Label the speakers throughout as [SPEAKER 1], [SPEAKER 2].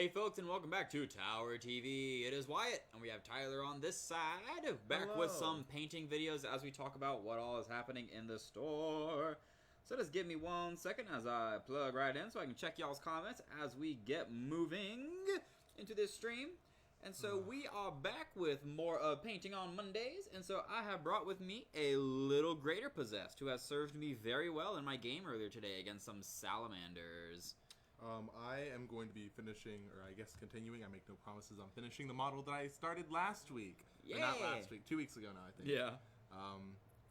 [SPEAKER 1] Hey folks, and welcome back to Tower TV. It is Wyatt, and we have Tyler on this side, back with some painting videos as we talk about what all is happening in the store. So just give me 1 second as I plug right in so I can check y'all's comments as we get moving into this stream. And so we are back with more of Painting on Mondays, and so I have brought with me a little Greater Possessed, who has served me very well in my game earlier today against some salamanders.
[SPEAKER 2] I am going to be finishing, or I guess continuing, I make no promises on finishing the model that I started last week.
[SPEAKER 1] Yeah.
[SPEAKER 2] Or not last week, 2 weeks ago now, I think.
[SPEAKER 1] Yeah.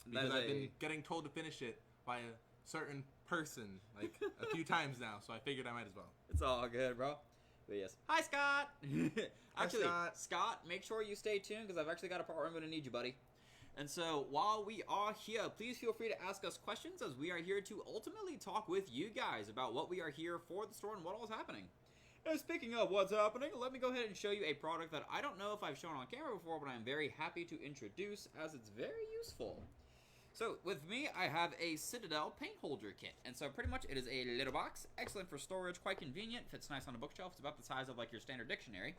[SPEAKER 2] Because I've been getting told to finish it by a certain person, like, a few times now, so I figured I might as well.
[SPEAKER 1] It's all good, bro. But yes. Hi, Scott! Actually,
[SPEAKER 2] Hi,
[SPEAKER 1] Scott, make sure you stay tuned, because I've actually got a part where I'm going to need you, buddy. And so, while we are here, please feel free to ask us questions, as we are here to ultimately talk with you guys about what we are here for the store and what all is happening. And speaking of what's happening, let me go ahead and show you a product that I don't know if I've shown on camera before, but I'm very happy to introduce, as it's very useful. So, with me, I have a Citadel paint holder kit. And so, pretty much, it is a little box, excellent for storage, quite convenient, fits nice on a bookshelf. It's about the size of, like, your standard dictionary.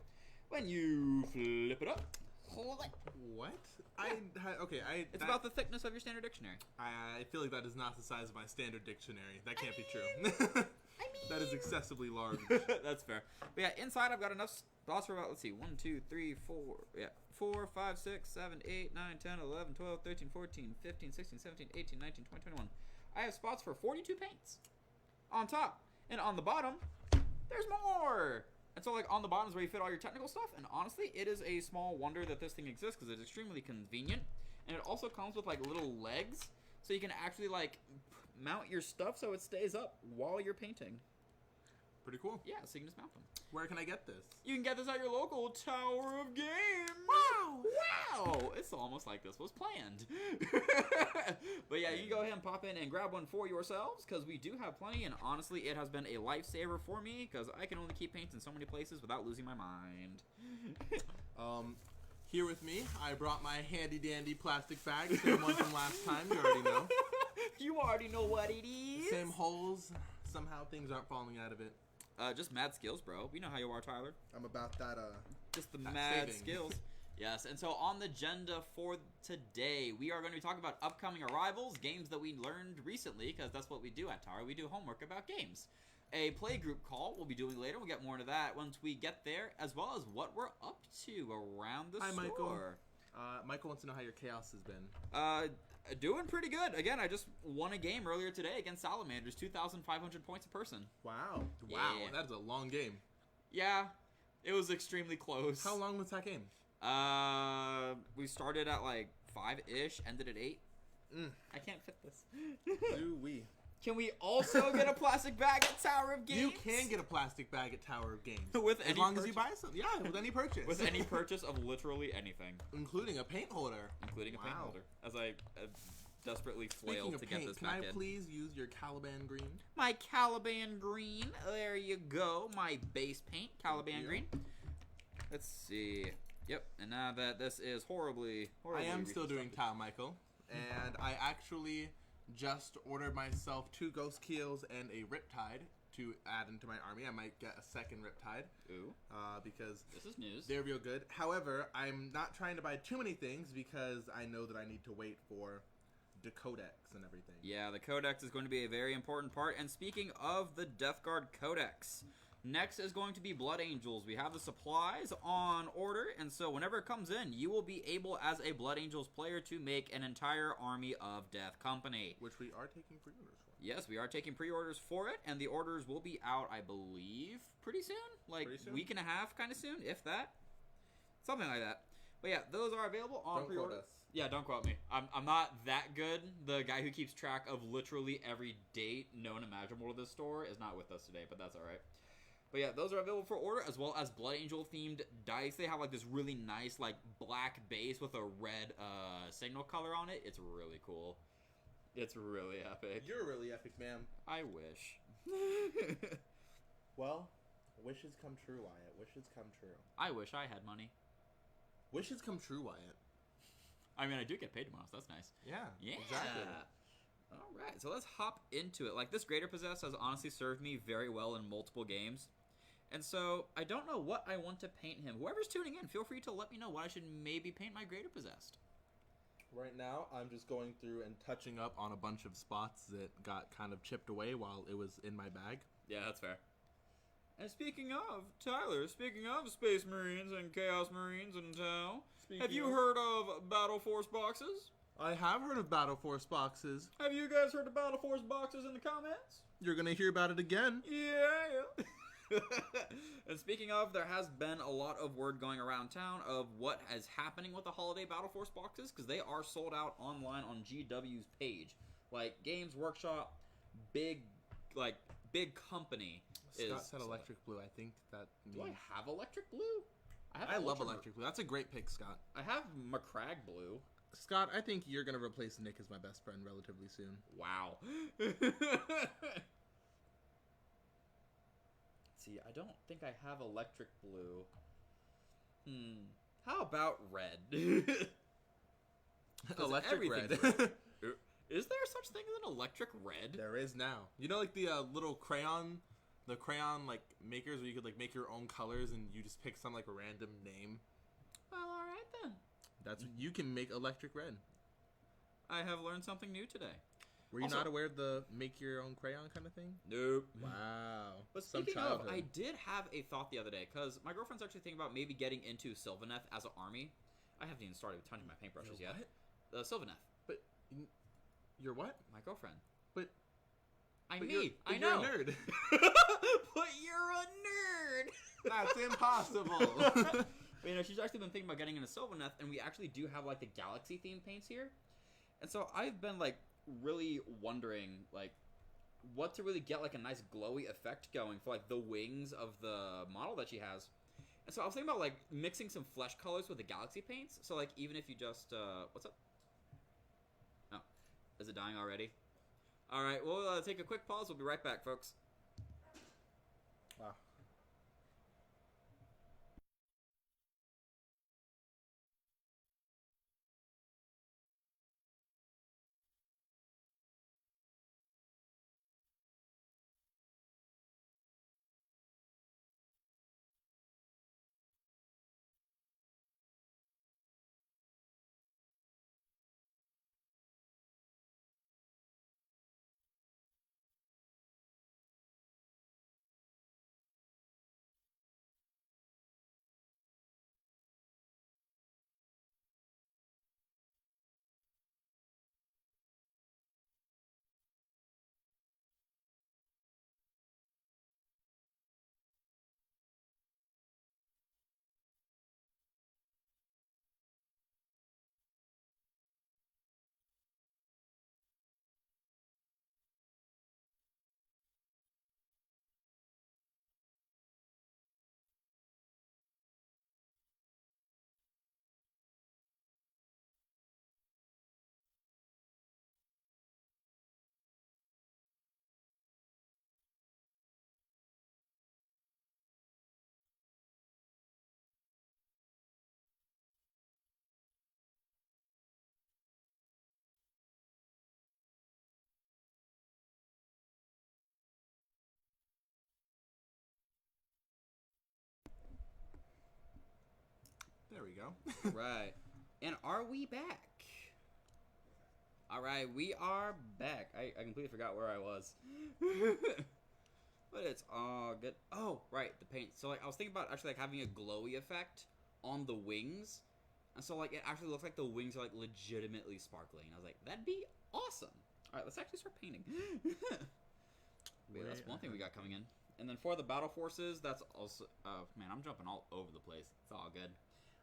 [SPEAKER 1] When you flip it up, hold it.
[SPEAKER 2] What?
[SPEAKER 1] Yeah. It's about the thickness of your standard dictionary.
[SPEAKER 2] I feel like that is not the size of my standard dictionary. That can't be true. That is excessively large.
[SPEAKER 1] That's fair. But yeah, inside I've got enough spots for about, let's see, 1, 2, 3, 4, 4, 5, 6, 7, 8, 9, 10, 11, 12, 13, 14, 15, 16, 17, 18, 19, 20, 21. I have spots for 42 paints on top. And on the bottom, there's more. And so, like, on the bottom is where you fit all your technical stuff, and honestly, it is a small wonder that this thing exists, because it's extremely convenient, and it also comes with, like, little legs, so you can actually, like, mount your stuff so it stays up while you're painting.
[SPEAKER 2] Pretty cool.
[SPEAKER 1] Yeah, so you can just mount them.
[SPEAKER 2] Where can I get this?
[SPEAKER 1] You can get this at your local Tower of Games!
[SPEAKER 2] Wow!
[SPEAKER 1] Wow! It's almost like this was planned. But yeah, you can go ahead and pop in and grab one for yourselves, because we do have plenty, and honestly, it has been a lifesaver for me, because I can only keep paints in so many places without losing my mind.
[SPEAKER 2] Here with me, I brought my handy-dandy plastic bag, same one from last time, you already know.
[SPEAKER 1] You already know what it is.
[SPEAKER 2] Same holes, somehow things aren't falling out of it.
[SPEAKER 1] Just mad skills, bro. We know how you are, Tyler.
[SPEAKER 3] I'm about that,
[SPEAKER 1] Just the mad
[SPEAKER 2] saving.
[SPEAKER 1] skills. Yes, and so on the agenda for today, we are going to be talking about upcoming arrivals, games that we learned recently, because that's what we do at Tower. We do homework about games. A playgroup call we'll be doing later. We'll get more into that once we get there, as well as what we're up to around the
[SPEAKER 2] Hi,
[SPEAKER 1] store.
[SPEAKER 2] Michael. Michael wants to know how your chaos has been.
[SPEAKER 1] Doing pretty good. Again, I just won a game earlier today against Salamanders, 2,500 points a person.
[SPEAKER 3] wow.
[SPEAKER 2] Wow,
[SPEAKER 1] Yeah.
[SPEAKER 2] that is a long game.
[SPEAKER 1] Yeah, it was extremely close.
[SPEAKER 2] How long was that game?
[SPEAKER 1] We started at like 5-ish, ended at 8. I can't fit this.
[SPEAKER 3] Do we?
[SPEAKER 1] Can we also get a plastic bag at Tower of Games?
[SPEAKER 2] You can get a plastic bag at Tower of Games.
[SPEAKER 1] With
[SPEAKER 2] as
[SPEAKER 1] any
[SPEAKER 2] long as you
[SPEAKER 1] purchase.
[SPEAKER 2] buy some. Yeah, with any purchase.
[SPEAKER 1] With any purchase of literally anything,
[SPEAKER 2] Including a paint holder.
[SPEAKER 1] including a paint
[SPEAKER 3] Wow.
[SPEAKER 1] holder. As I desperately flail
[SPEAKER 2] Speaking
[SPEAKER 1] to
[SPEAKER 2] of
[SPEAKER 1] get
[SPEAKER 2] paint,
[SPEAKER 1] this
[SPEAKER 2] can
[SPEAKER 1] back
[SPEAKER 2] I
[SPEAKER 1] in.
[SPEAKER 2] please use your Caliban green?
[SPEAKER 1] My Caliban green. There you go. My base paint, Caliban
[SPEAKER 2] you.
[SPEAKER 1] green. Let's see. Yep. And now that this is horribly
[SPEAKER 2] I am still doing
[SPEAKER 1] reconstructed.
[SPEAKER 2] tile, Michael. And I actually just ordered myself 2 Ghost Keels and a Riptide to add into my army. I might get a second Riptide.
[SPEAKER 1] Ooh,
[SPEAKER 2] Because
[SPEAKER 1] this is news.
[SPEAKER 2] they're real good. However, I'm not trying to buy too many things because I know that I need to wait for the Codex and everything.
[SPEAKER 1] Yeah, the Codex is going to be a very important part. And speaking of the Death Guard Codex, next is going to be Blood Angels. We have the supplies on order, and so whenever it comes in, you will be able, as a Blood Angels player, to make an entire army of Death Company.
[SPEAKER 2] Which we are taking pre-orders for.
[SPEAKER 1] Yes, we are taking pre-orders for it, and the orders will be out, I believe, pretty soon? Like,
[SPEAKER 2] Pretty soon?
[SPEAKER 1] week and a half kind of soon, if that. Something like that. But yeah, those are available on
[SPEAKER 2] Don't
[SPEAKER 1] pre-order.
[SPEAKER 2] quote us.
[SPEAKER 1] Yeah, don't quote me. I'm not that good. The guy who keeps track of literally every date known imaginable to this store is not with us today, but that's alright. But yeah, those are available for order, as well as Blood Angel themed dice. They have like this really nice like black base with a red signal color on it. It's really cool. It's really epic.
[SPEAKER 2] You're really epic, man.
[SPEAKER 1] I wish.
[SPEAKER 3] Well, wishes come true, Wyatt. Wishes come true.
[SPEAKER 1] I wish I had money.
[SPEAKER 2] Wishes come true, Wyatt.
[SPEAKER 1] I mean, I do get paid tomorrow, so that's nice.
[SPEAKER 2] Yeah,
[SPEAKER 1] Yeah.
[SPEAKER 2] exactly.
[SPEAKER 1] All right, so let's hop into it. Like, this Greater Possessed has honestly served me very well in multiple games. And so I don't know what I want to paint him. Whoever's tuning in, feel free to let me know what I should maybe paint my Greater Possessed.
[SPEAKER 2] Right now, I'm just going through and touching up on a bunch of spots that got kind of chipped away while it was in my bag.
[SPEAKER 1] Yeah, that's fair. And speaking of, Tyler, speaking of Space Marines and Chaos Marines in tow, have you heard of Battle Force boxes?
[SPEAKER 2] I have heard of Battle Force boxes.
[SPEAKER 1] Have you guys heard of Battle Force boxes in the comments?
[SPEAKER 2] You're going to hear about it again.
[SPEAKER 1] Yeah. And speaking of, there has been a lot of word going around town of what is happening with the holiday Battle Force boxes, because they are sold out online on GW's page. Like, Games Workshop, big company.
[SPEAKER 2] Scott said electric blue. I think that means...
[SPEAKER 1] Do I have electric blue?
[SPEAKER 2] I love electric blue. That's a great pick, Scott.
[SPEAKER 1] I have McCrag blue.
[SPEAKER 2] Scott, I think you're going to replace Nick as my best friend relatively soon.
[SPEAKER 1] Wow. See, I don't think I have electric blue. How about red?
[SPEAKER 2] Electric red.
[SPEAKER 1] Is there such thing as an electric red?
[SPEAKER 2] There is now. You know, like the little crayon like makers where you could like make your own colors and you just pick some like random name.
[SPEAKER 1] Well, all right then.
[SPEAKER 2] That's you can make electric red.
[SPEAKER 1] I have learned something new today.
[SPEAKER 2] Were you not aware of the make your own crayon kind of thing?
[SPEAKER 1] Nope.
[SPEAKER 2] Wow.
[SPEAKER 1] But speaking of, I did have a thought the other day, because my girlfriend's actually thinking about maybe getting into Sylvaneth as an army. I haven't even started touching my paintbrushes yet. The Sylvaneth.
[SPEAKER 2] But you're what?
[SPEAKER 1] My girlfriend.
[SPEAKER 2] But
[SPEAKER 1] I know.
[SPEAKER 2] You're a nerd.
[SPEAKER 1] But you're a nerd.
[SPEAKER 2] That's impossible.
[SPEAKER 1] But, you know, she's actually been thinking about getting into Sylvaneth, and we actually do have like the galaxy themed paints here. And so I've been like really wondering like what to really get like a nice glowy effect going for like the wings of the model that she has. And so I was thinking about like mixing some flesh colors with the galaxy paints. So like even if you just what's up? Oh, is it dying already? All right, we'll take a quick pause. We'll be right back, folks.
[SPEAKER 2] Wow. There we go.
[SPEAKER 1] Right. And are we back? All right, we are back. I completely forgot where I was. But it's all good. Oh, right, the paint. So like I was thinking about actually like having a glowy effect on the wings. And so like it actually looks like the wings are like legitimately sparkling. I was like, that'd be awesome. All right, let's actually start painting. But that's one thing we got coming in. And then for the battle forces, that's also man, I'm jumping all over the place. It's all good.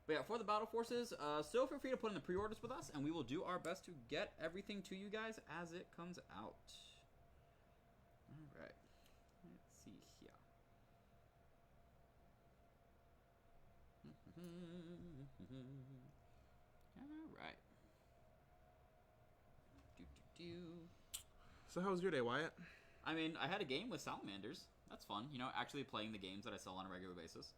[SPEAKER 1] But yeah, for the battle forces, still feel free to put in the pre-orders with us, and we will do our best to get everything to you guys as it comes out. All right. Let's see here. All right.
[SPEAKER 2] So how was your day, Wyatt?
[SPEAKER 1] I mean, I had a game with salamanders. That's fun. You know, actually playing the games that I sell on a regular basis.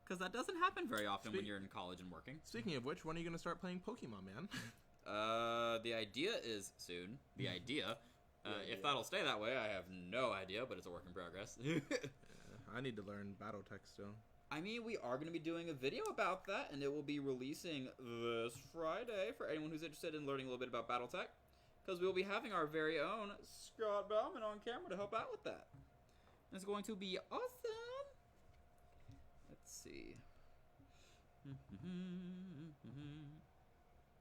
[SPEAKER 1] Because that doesn't happen very often when you're in college and working.
[SPEAKER 2] Speaking of which, when are you going to start playing Pokemon, man?
[SPEAKER 1] The idea is soon. The idea. If that'll stay that way, I have no idea, but it's a work in progress.
[SPEAKER 2] I need to learn BattleTech still.
[SPEAKER 1] I mean, we are going to be doing a video about that, and it will be releasing this Friday for anyone who's interested in learning a little bit about BattleTech, because we'll be having our very own Scott Bauman on camera to help out with that. It's going to be awesome. Let's see.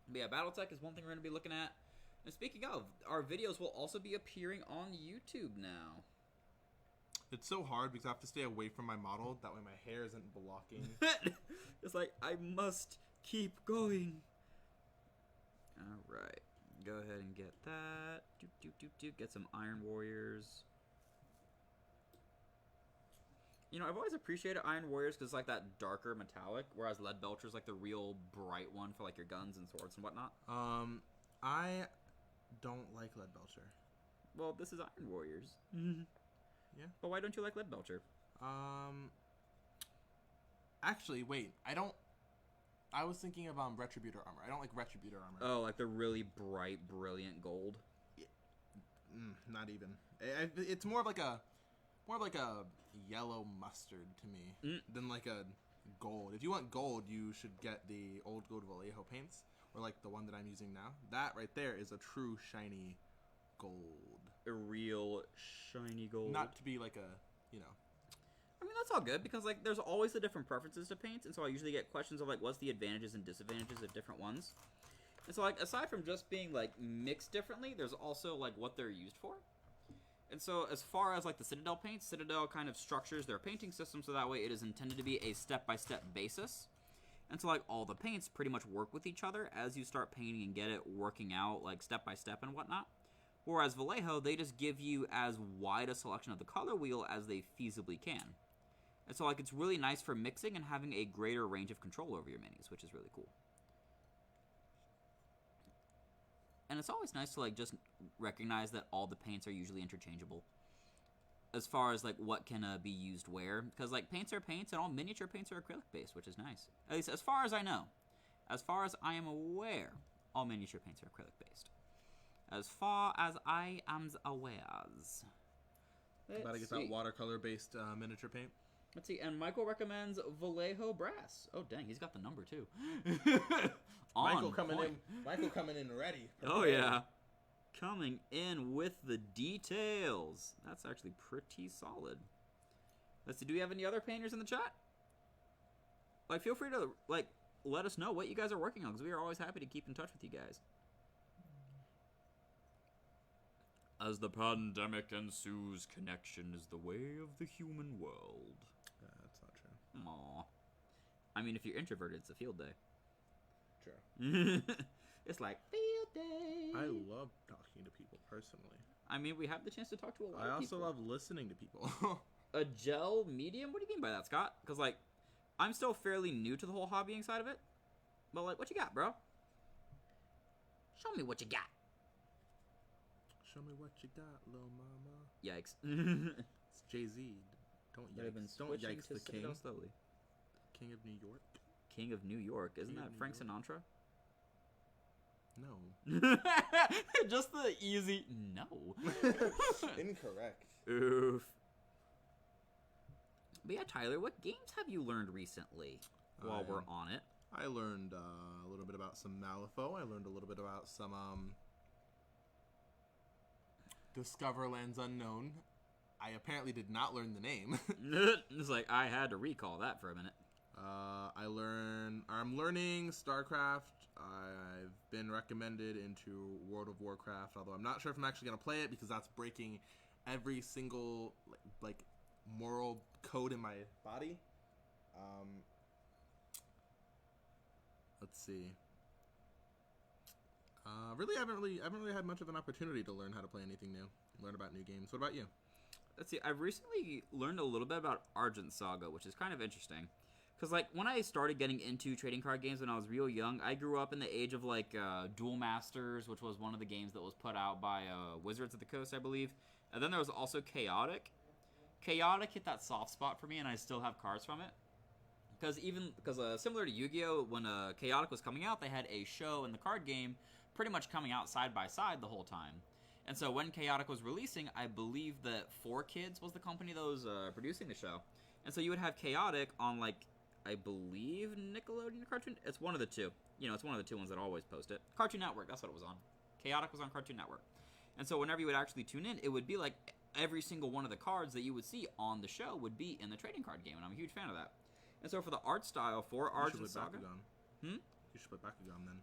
[SPEAKER 1] But yeah, BattleTech is one thing we're going to be looking at. And speaking of, our videos will also be appearing on YouTube now.
[SPEAKER 2] It's so hard because I have to stay away from my model. That way my hair isn't blocking.
[SPEAKER 1] It's like, I must keep going. Alright. Go ahead and get that. Get some Iron Warriors. You know, I've always appreciated Iron Warriors because it's like that darker metallic, whereas Lead Belcher's like the real bright one for like your guns and swords and whatnot.
[SPEAKER 2] I don't like Lead Belcher.
[SPEAKER 1] Well, this is Iron Warriors.
[SPEAKER 2] Yeah.
[SPEAKER 1] But why don't you like Lead Belcher?
[SPEAKER 2] Actually, wait. I was thinking of Retributor armor. I don't like Retributor armor.
[SPEAKER 1] Oh, like the really bright, brilliant gold.
[SPEAKER 2] Not even. It's more of like a yellow mustard to me than like a gold. If you want gold, you should get the old gold Vallejo paints, or like the one that I'm using now. That right there is a true shiny gold.
[SPEAKER 1] A real shiny gold.
[SPEAKER 2] Not to be like a,
[SPEAKER 1] I mean, that's all good, because, like, there's always the different preferences to paints, and so I usually get questions of, like, what's the advantages and disadvantages of different ones. And so, like, aside from just being, like, mixed differently, there's also, like, what they're used for. And so, as far as, like, the Citadel paints, Citadel kind of structures their painting system so that way it is intended to be a step-by-step basis. And so, like, all the paints pretty much work with each other as you start painting and get it working out, like, step-by-step and whatnot. Whereas Vallejo, they just give you as wide a selection of the color wheel as they feasibly can. And so, like, it's really nice for mixing and having a greater range of control over your minis, which is really cool. And it's always nice to, like, just recognize that all the paints are usually interchangeable. As far as, like, what can be used where. Because, like, paints are paints, and all miniature paints are acrylic-based, which is nice. At least as far as I know. As far as I am aware, all miniature paints are acrylic-based. As far as I am aware.
[SPEAKER 2] About to get that watercolor-based miniature paint.
[SPEAKER 1] Let's see, and Michael recommends Vallejo Brass. Oh, dang, he's got the number, too.
[SPEAKER 3] Michael coming in ready.
[SPEAKER 1] Oh, yeah. Coming in with the details. That's actually pretty solid. Let's see, do we have any other painters in the chat? Like, feel free to, like, let us know what you guys are working on, because we are always happy to keep in touch with you guys. As the pandemic ensues, connection is the way of the human world.
[SPEAKER 2] That's not true.
[SPEAKER 1] Aw. I mean, if you're introverted, it's a field day.
[SPEAKER 3] True.
[SPEAKER 1] It's like, field day.
[SPEAKER 2] I love talking to people personally.
[SPEAKER 1] I mean, we have the chance to talk to a lot
[SPEAKER 2] I
[SPEAKER 1] of
[SPEAKER 2] also
[SPEAKER 1] people.
[SPEAKER 2] love listening to people.
[SPEAKER 1] A gel medium? What do you mean by that, Scott? Because, like, I'm still fairly new to the whole hobbying side of it. But, like, what you got, bro? Show me what you got.
[SPEAKER 2] Show me what you got, little mama.
[SPEAKER 1] Yikes.
[SPEAKER 2] It's Jay-Z. Don't yikes the king.
[SPEAKER 1] Slowly.
[SPEAKER 2] King of New York.
[SPEAKER 1] King of New York. Isn't
[SPEAKER 2] King of
[SPEAKER 1] that
[SPEAKER 2] New
[SPEAKER 1] Frank
[SPEAKER 2] York.
[SPEAKER 1] Sinatra?
[SPEAKER 2] No.
[SPEAKER 1] Just the easy no.
[SPEAKER 3] Incorrect.
[SPEAKER 1] Oof. But yeah, Tyler, what games have you learned recently while we're on it?
[SPEAKER 2] I learned a little bit about some Malifaux. I learned a little bit about some Discover Lands Unknown. I apparently did not learn the name.
[SPEAKER 1] It's like I had to recall that for a minute.
[SPEAKER 2] I'm learning StarCraft. I've been recommended into World of Warcraft, although I'm not sure if I'm actually going to play it because that's breaking every single like moral code in my body. Let's see. Really, I haven't really had much of an opportunity to learn how to play anything new, learn about new games. What about you?
[SPEAKER 1] Let's see. I've recently learned a little bit about Argent Saga, which is kind of interesting. Because, like, when I started getting into trading card games when I was real young, I grew up in the age of, like, Duel Masters, which was one of the games that was put out by Wizards of the Coast, I believe. And then there was also Chaotic. Chaotic hit that soft spot for me, and I still have cards from it. Because similar to Yu-Gi-Oh!, when Chaotic was coming out, they had a show and the card game pretty much coming out side by side the whole time. And so when Chaotic was releasing, I believe that 4Kids was the company that was producing the show. And so you would have Chaotic on, like, I believe Nickelodeon or Cartoon. It's one of the two. You know, it's one of the two ones that always post it. Cartoon Network, that's what it was on. Chaotic was on Cartoon Network. And so whenever you would actually tune in, it would be like every single one of the cards that you would see on the show would be in the trading card game, and I'm a huge fan of that. And so for the art style for Argent Saga...
[SPEAKER 2] You should play Bakugan then.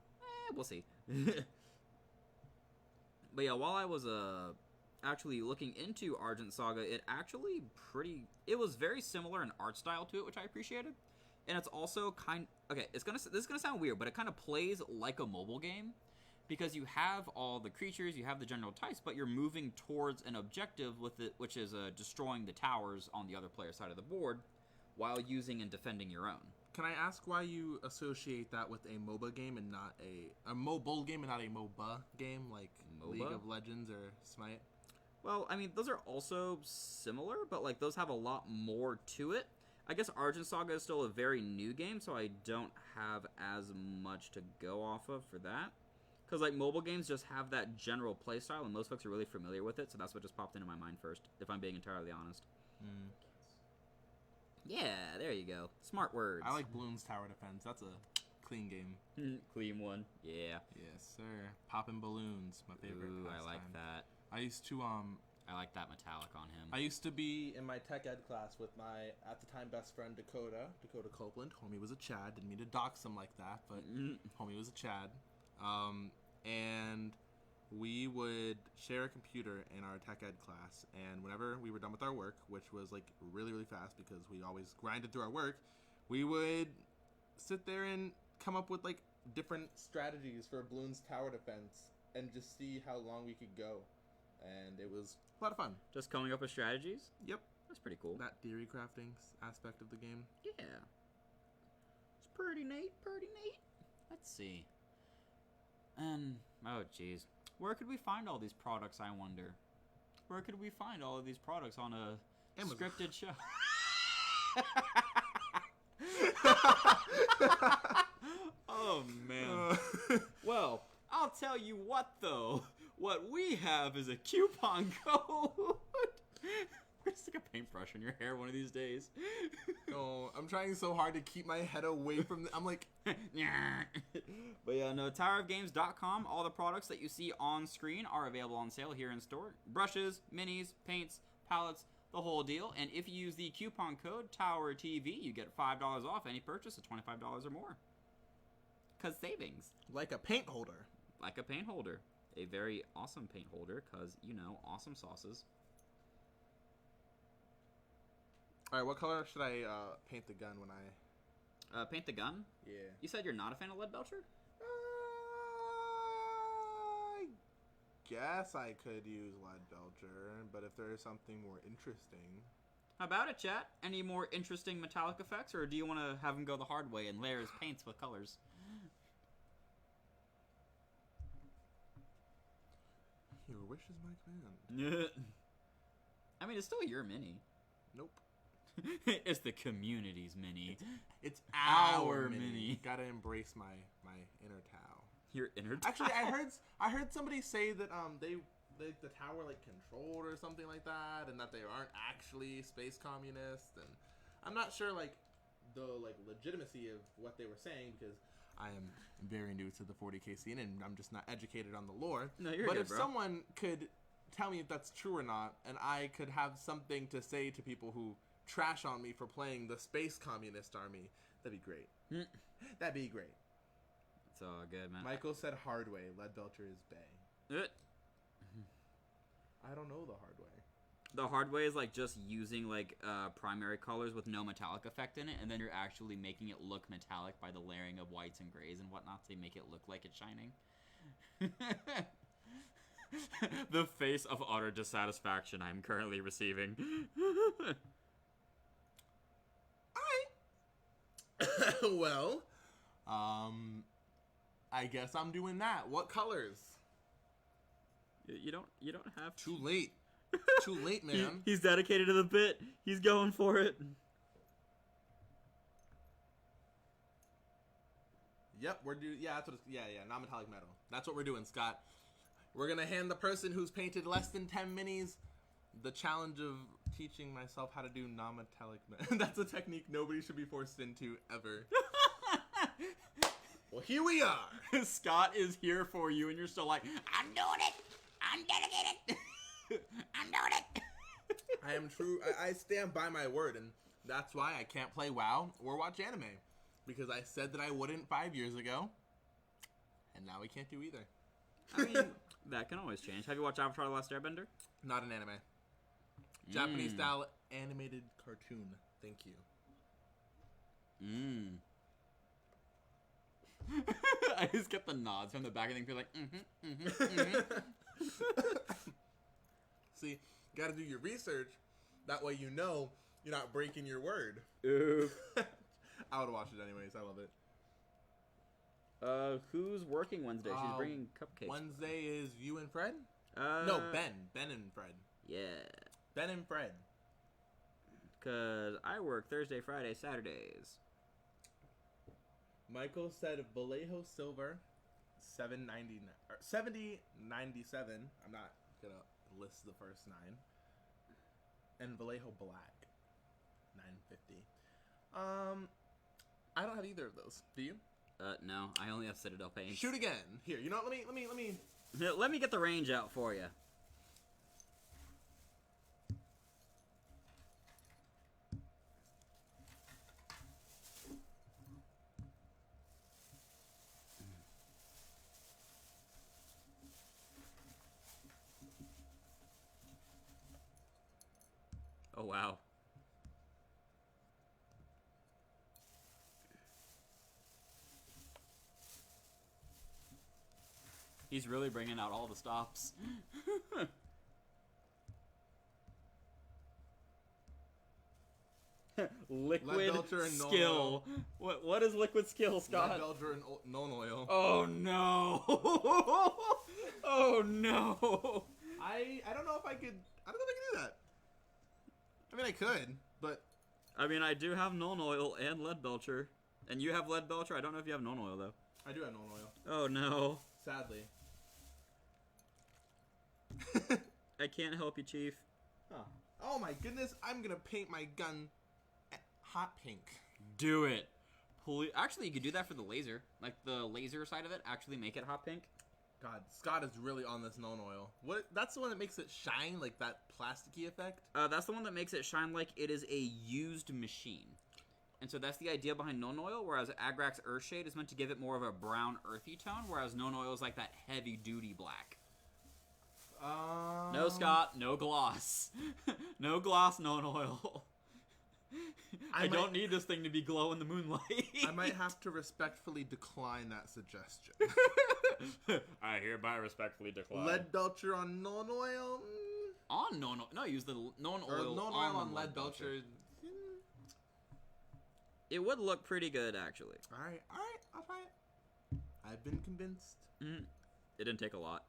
[SPEAKER 1] We'll see. But yeah, while I was actually looking into Argent Saga, it was very similar in art style to it, which I appreciated. And it's also this is gonna sound weird, but it kind of plays like a mobile game because you have all the creatures, you have the general types, but you're moving towards an objective with it, which is destroying the towers on the other player's side of the board while using and defending your own.
[SPEAKER 2] Can I ask why you associate that with a MOBA game and not a mobile game and not a MOBA game like MOBA? League of Legends or Smite?
[SPEAKER 1] Well, I mean, those are also similar, but like those have a lot more to it. I guess Argent Saga is still a very new game, so I don't have as much to go off of for that. Because like mobile games just have that general play style, and most folks are really familiar with it, so that's what just popped into my mind first, if I'm being entirely honest. Yeah, there you go. Smart words.
[SPEAKER 2] I like Bloons Tower Defense. That's a clean game.
[SPEAKER 1] Clean one. Yeah.
[SPEAKER 2] Yes, sir. Poppin' balloons, my favorite.
[SPEAKER 1] Ooh, I like that.
[SPEAKER 2] I used to
[SPEAKER 1] I like that metallic on him.
[SPEAKER 2] I used to be in my tech ed class with my at the time best friend Dakota Copeland. Homie was a Chad. Didn't mean to dox him like that, but homie was a Chad. And we would share a computer in our tech ed class, and whenever we were done with our work, which was like really, really fast because we always grinded through our work, we would sit there and come up with like different strategies for Bloons Tower Defense and just see how long we could go. And it was a lot of fun.
[SPEAKER 1] Just coming up with strategies?
[SPEAKER 2] Yep.
[SPEAKER 1] That's pretty cool.
[SPEAKER 2] That theory crafting aspect of the game.
[SPEAKER 1] Yeah. It's pretty neat, Let's see. And, oh jeez. Where could we find all these products, I wonder? Where could we find all of these products on a
[SPEAKER 2] Amazon.
[SPEAKER 1] Scripted show? Oh, man. Well, I'll tell you what, though. What we have is a coupon code. We're gonna stick a paintbrush in your hair one of these days.
[SPEAKER 2] No, I'm trying so hard to keep my head away from I'm like...
[SPEAKER 1] But yeah, no, towerofgames.com. All the products that you see on screen are available on sale here in store. Brushes, minis, paints, palettes, the whole deal. And if you use the coupon code TowerTV, you get $5 off any purchase of $25 or more. Cause savings.
[SPEAKER 2] Like a paint holder.
[SPEAKER 1] Like a paint holder. A very awesome paint holder, cause, you know, awesome sauces.
[SPEAKER 2] Alright, what color should I paint the gun when I...
[SPEAKER 1] Paint the gun?
[SPEAKER 2] Yeah.
[SPEAKER 1] You said you're not a fan of Lead Belcher?
[SPEAKER 2] I guess I could use Lead Belcher, but if there is something more interesting...
[SPEAKER 1] How about it, chat? Any more interesting metallic effects, or do you want to have him go the hard way and layer his paints with colors?
[SPEAKER 2] Your wish is my command.
[SPEAKER 1] I mean, it's still your mini.
[SPEAKER 2] Nope.
[SPEAKER 1] It's the community's mini.
[SPEAKER 2] It's our mini. Gotta embrace my inner Tau.
[SPEAKER 1] Your inner Tau?
[SPEAKER 2] Actually, I heard somebody say that the Tau were like controlled or something like that, and that they aren't actually space communists. And I'm not sure like the legitimacy of what they were saying because I am very new to the 40k scene and I'm just not educated on the lore.
[SPEAKER 1] No, you're
[SPEAKER 2] but
[SPEAKER 1] good,
[SPEAKER 2] if
[SPEAKER 1] bro. Someone
[SPEAKER 2] could tell me if that's true or not, and I could have something to say to people who trash on me for playing the space communist army, that'd be great. That'd be great.
[SPEAKER 1] It's all good, man.
[SPEAKER 2] Michael said hard way. Lead Belcher is bae. I don't know the hard way.
[SPEAKER 1] The hard way is like just using like primary colors with no metallic effect in it, and then you're actually making it look metallic by the layering of whites and grays and whatnot to make it look like it's shining. The face of utter dissatisfaction I'm currently receiving.
[SPEAKER 2] Well, I guess I'm doing that. What colors?
[SPEAKER 1] You don't have
[SPEAKER 2] Too late. Too late, man.
[SPEAKER 1] He's dedicated to the bit. He's going for it.
[SPEAKER 2] Yep, we're doing. Yeah, that's what. Yeah, non-metallic metal. That's what we're doing, Scott. We're gonna hand the person who's painted less than 10 minis the challenge of teaching myself how to do non-metallic. That's a technique nobody should be forced into ever. Well, here we are.
[SPEAKER 1] Scott is here for you, and you're still like, I'm doing it. I'm dedicated. I'm doing it.
[SPEAKER 2] I am true. I stand by my word, and that's why I can't play WoW or watch anime. Because I said that I wouldn't 5 years ago, and now we can't do either.
[SPEAKER 1] I mean, that can always change. Have you watched Avatar: The Last Airbender?
[SPEAKER 2] Not an anime. Japanese style animated cartoon. Thank you.
[SPEAKER 1] I just get the nods from the back of the thing. You're like,
[SPEAKER 2] See, gotta do your research. That way you know you're not breaking your word.
[SPEAKER 1] Oof.
[SPEAKER 2] I would watch it anyways. I love it.
[SPEAKER 1] Who's working Wednesday? She's bringing cupcakes.
[SPEAKER 2] Wednesday is you and Fred? No, Ben. Ben and Fred.
[SPEAKER 1] Yeah.
[SPEAKER 2] Ben and Fred.
[SPEAKER 1] Because I work Thursday, Friday, Saturdays.
[SPEAKER 2] Michael said Vallejo Silver, $70.97. I'm not gonna list the first 9. And Vallejo Black, $9.50. I don't have either of those. Do you?
[SPEAKER 1] No, I only have Citadel Paint.
[SPEAKER 2] Shoot again. Here, you know what? Let me.
[SPEAKER 1] Let me get the range out for you. Oh, wow. He's really bringing out all the stops. Liquid skill. What is liquid skill, Scott?
[SPEAKER 2] Lead belcher and non oil.
[SPEAKER 1] Oh no! Oh no!
[SPEAKER 2] I don't know if I could. I don't know if I can do that. I mean, I could, but
[SPEAKER 1] I mean, I do have non oil and lead belcher, and you have lead belcher. I don't know if you have non oil though.
[SPEAKER 2] I do have non oil.
[SPEAKER 1] Oh no!
[SPEAKER 2] Sadly.
[SPEAKER 1] I can't help you, Chief.
[SPEAKER 2] Huh. Oh my goodness! I'm gonna paint my gun hot pink.
[SPEAKER 1] Do it. Actually, you could do that for the laser. Like the laser side of it, actually make it hot pink.
[SPEAKER 2] God, Scott is really on this non oil. What? That's the one that makes it shine like that plasticky effect.
[SPEAKER 1] That's the one that makes it shine like it is a used machine. And so that's the idea behind non oil. Whereas Agrax Earthshade is meant to give it more of a brown, earthy tone. Whereas non oil is like that heavy duty black. No, Scott. No gloss. No gloss. Non oil. I don't need this thing to be glow in the moonlight.
[SPEAKER 2] I might have to respectfully decline that suggestion.
[SPEAKER 1] I hereby respectfully decline.
[SPEAKER 2] Lead belcher on non oil.
[SPEAKER 1] On non oil? No, use the non oil.
[SPEAKER 2] Non oil on lead belcher.
[SPEAKER 1] It would look pretty good, actually.
[SPEAKER 2] All right, I'll try it. I've been convinced.
[SPEAKER 1] It didn't take a lot.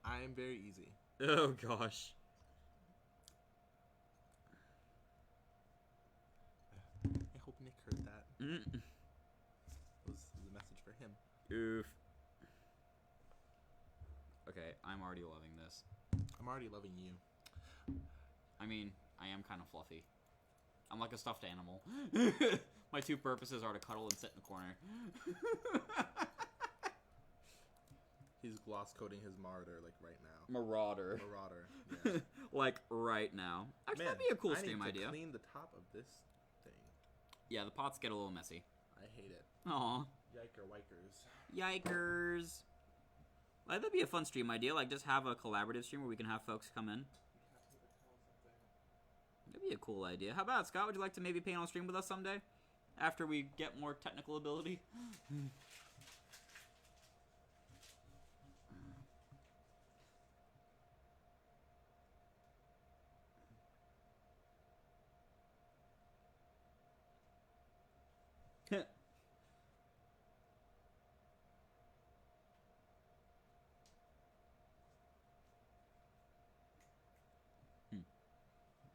[SPEAKER 2] I am very easy.
[SPEAKER 1] Oh gosh.
[SPEAKER 2] I hope Nick heard that. Was the message for him?
[SPEAKER 1] Oof. Okay, I'm already loving this.
[SPEAKER 2] I'm already loving you.
[SPEAKER 1] I mean, I am kind of fluffy. I'm like a stuffed animal. My two purposes are to cuddle and sit in the corner.
[SPEAKER 2] He's gloss coating his marauder like right now.
[SPEAKER 1] Marauder.
[SPEAKER 2] Yeah.
[SPEAKER 1] Like right now. Actually, that'd be a cool stream idea.
[SPEAKER 2] I need to clean the top of this thing.
[SPEAKER 1] Yeah, the pots get a little messy.
[SPEAKER 2] I hate it.
[SPEAKER 1] Aw.
[SPEAKER 2] Yikers.
[SPEAKER 1] Yikers. Like, that'd be a fun stream idea. Like, just have a collaborative stream where we can have folks come in. That'd be a cool idea. How about it, Scott? Would you like to maybe paint on stream with us someday? After we get more technical ability?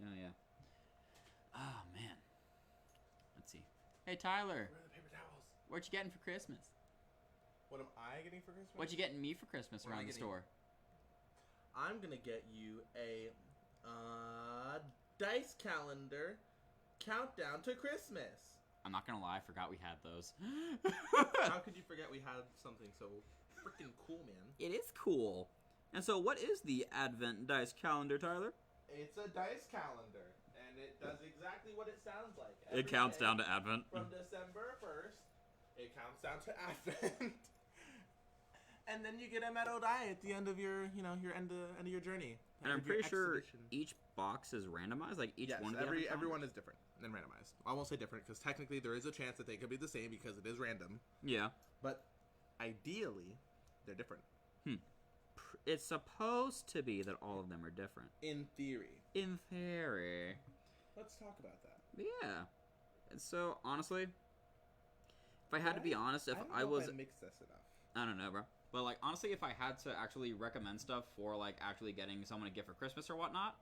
[SPEAKER 1] Oh, yeah. Oh, man. Let's see. Hey, Tyler.
[SPEAKER 2] Where are the paper towels?
[SPEAKER 1] What you getting for Christmas?
[SPEAKER 2] What am I getting for Christmas?
[SPEAKER 1] What you getting me for Christmas around the store?
[SPEAKER 2] I'm gonna get you a dice calendar countdown to Christmas.
[SPEAKER 1] I'm not gonna lie, I forgot we had those.
[SPEAKER 2] How could you forget we had something so freaking cool, man?
[SPEAKER 1] It is cool. And so, what is the Advent Dice Calendar, Tyler?
[SPEAKER 2] It's a dice calendar, and it does exactly what it sounds like.
[SPEAKER 1] It counts down to Advent.
[SPEAKER 2] From December 1st, it counts down to Advent. And then you get a metal die at the end of your, your end of your journey.
[SPEAKER 1] And I'm pretty sure each box is randomized. Like each one.
[SPEAKER 2] Everyone is different and randomized. I won't say different because technically there is a chance that they could be the same because it is random.
[SPEAKER 1] Yeah.
[SPEAKER 2] But ideally, they're different.
[SPEAKER 1] It's supposed to be that all of them are different.
[SPEAKER 2] In theory.
[SPEAKER 1] In theory.
[SPEAKER 2] Let's talk about that.
[SPEAKER 1] Yeah. And so honestly, if I had to be honest, if I was
[SPEAKER 2] mix this enough.
[SPEAKER 1] I don't know, bro. But, like, honestly, if I had to actually recommend stuff for, like, actually getting someone a gift for Christmas or whatnot,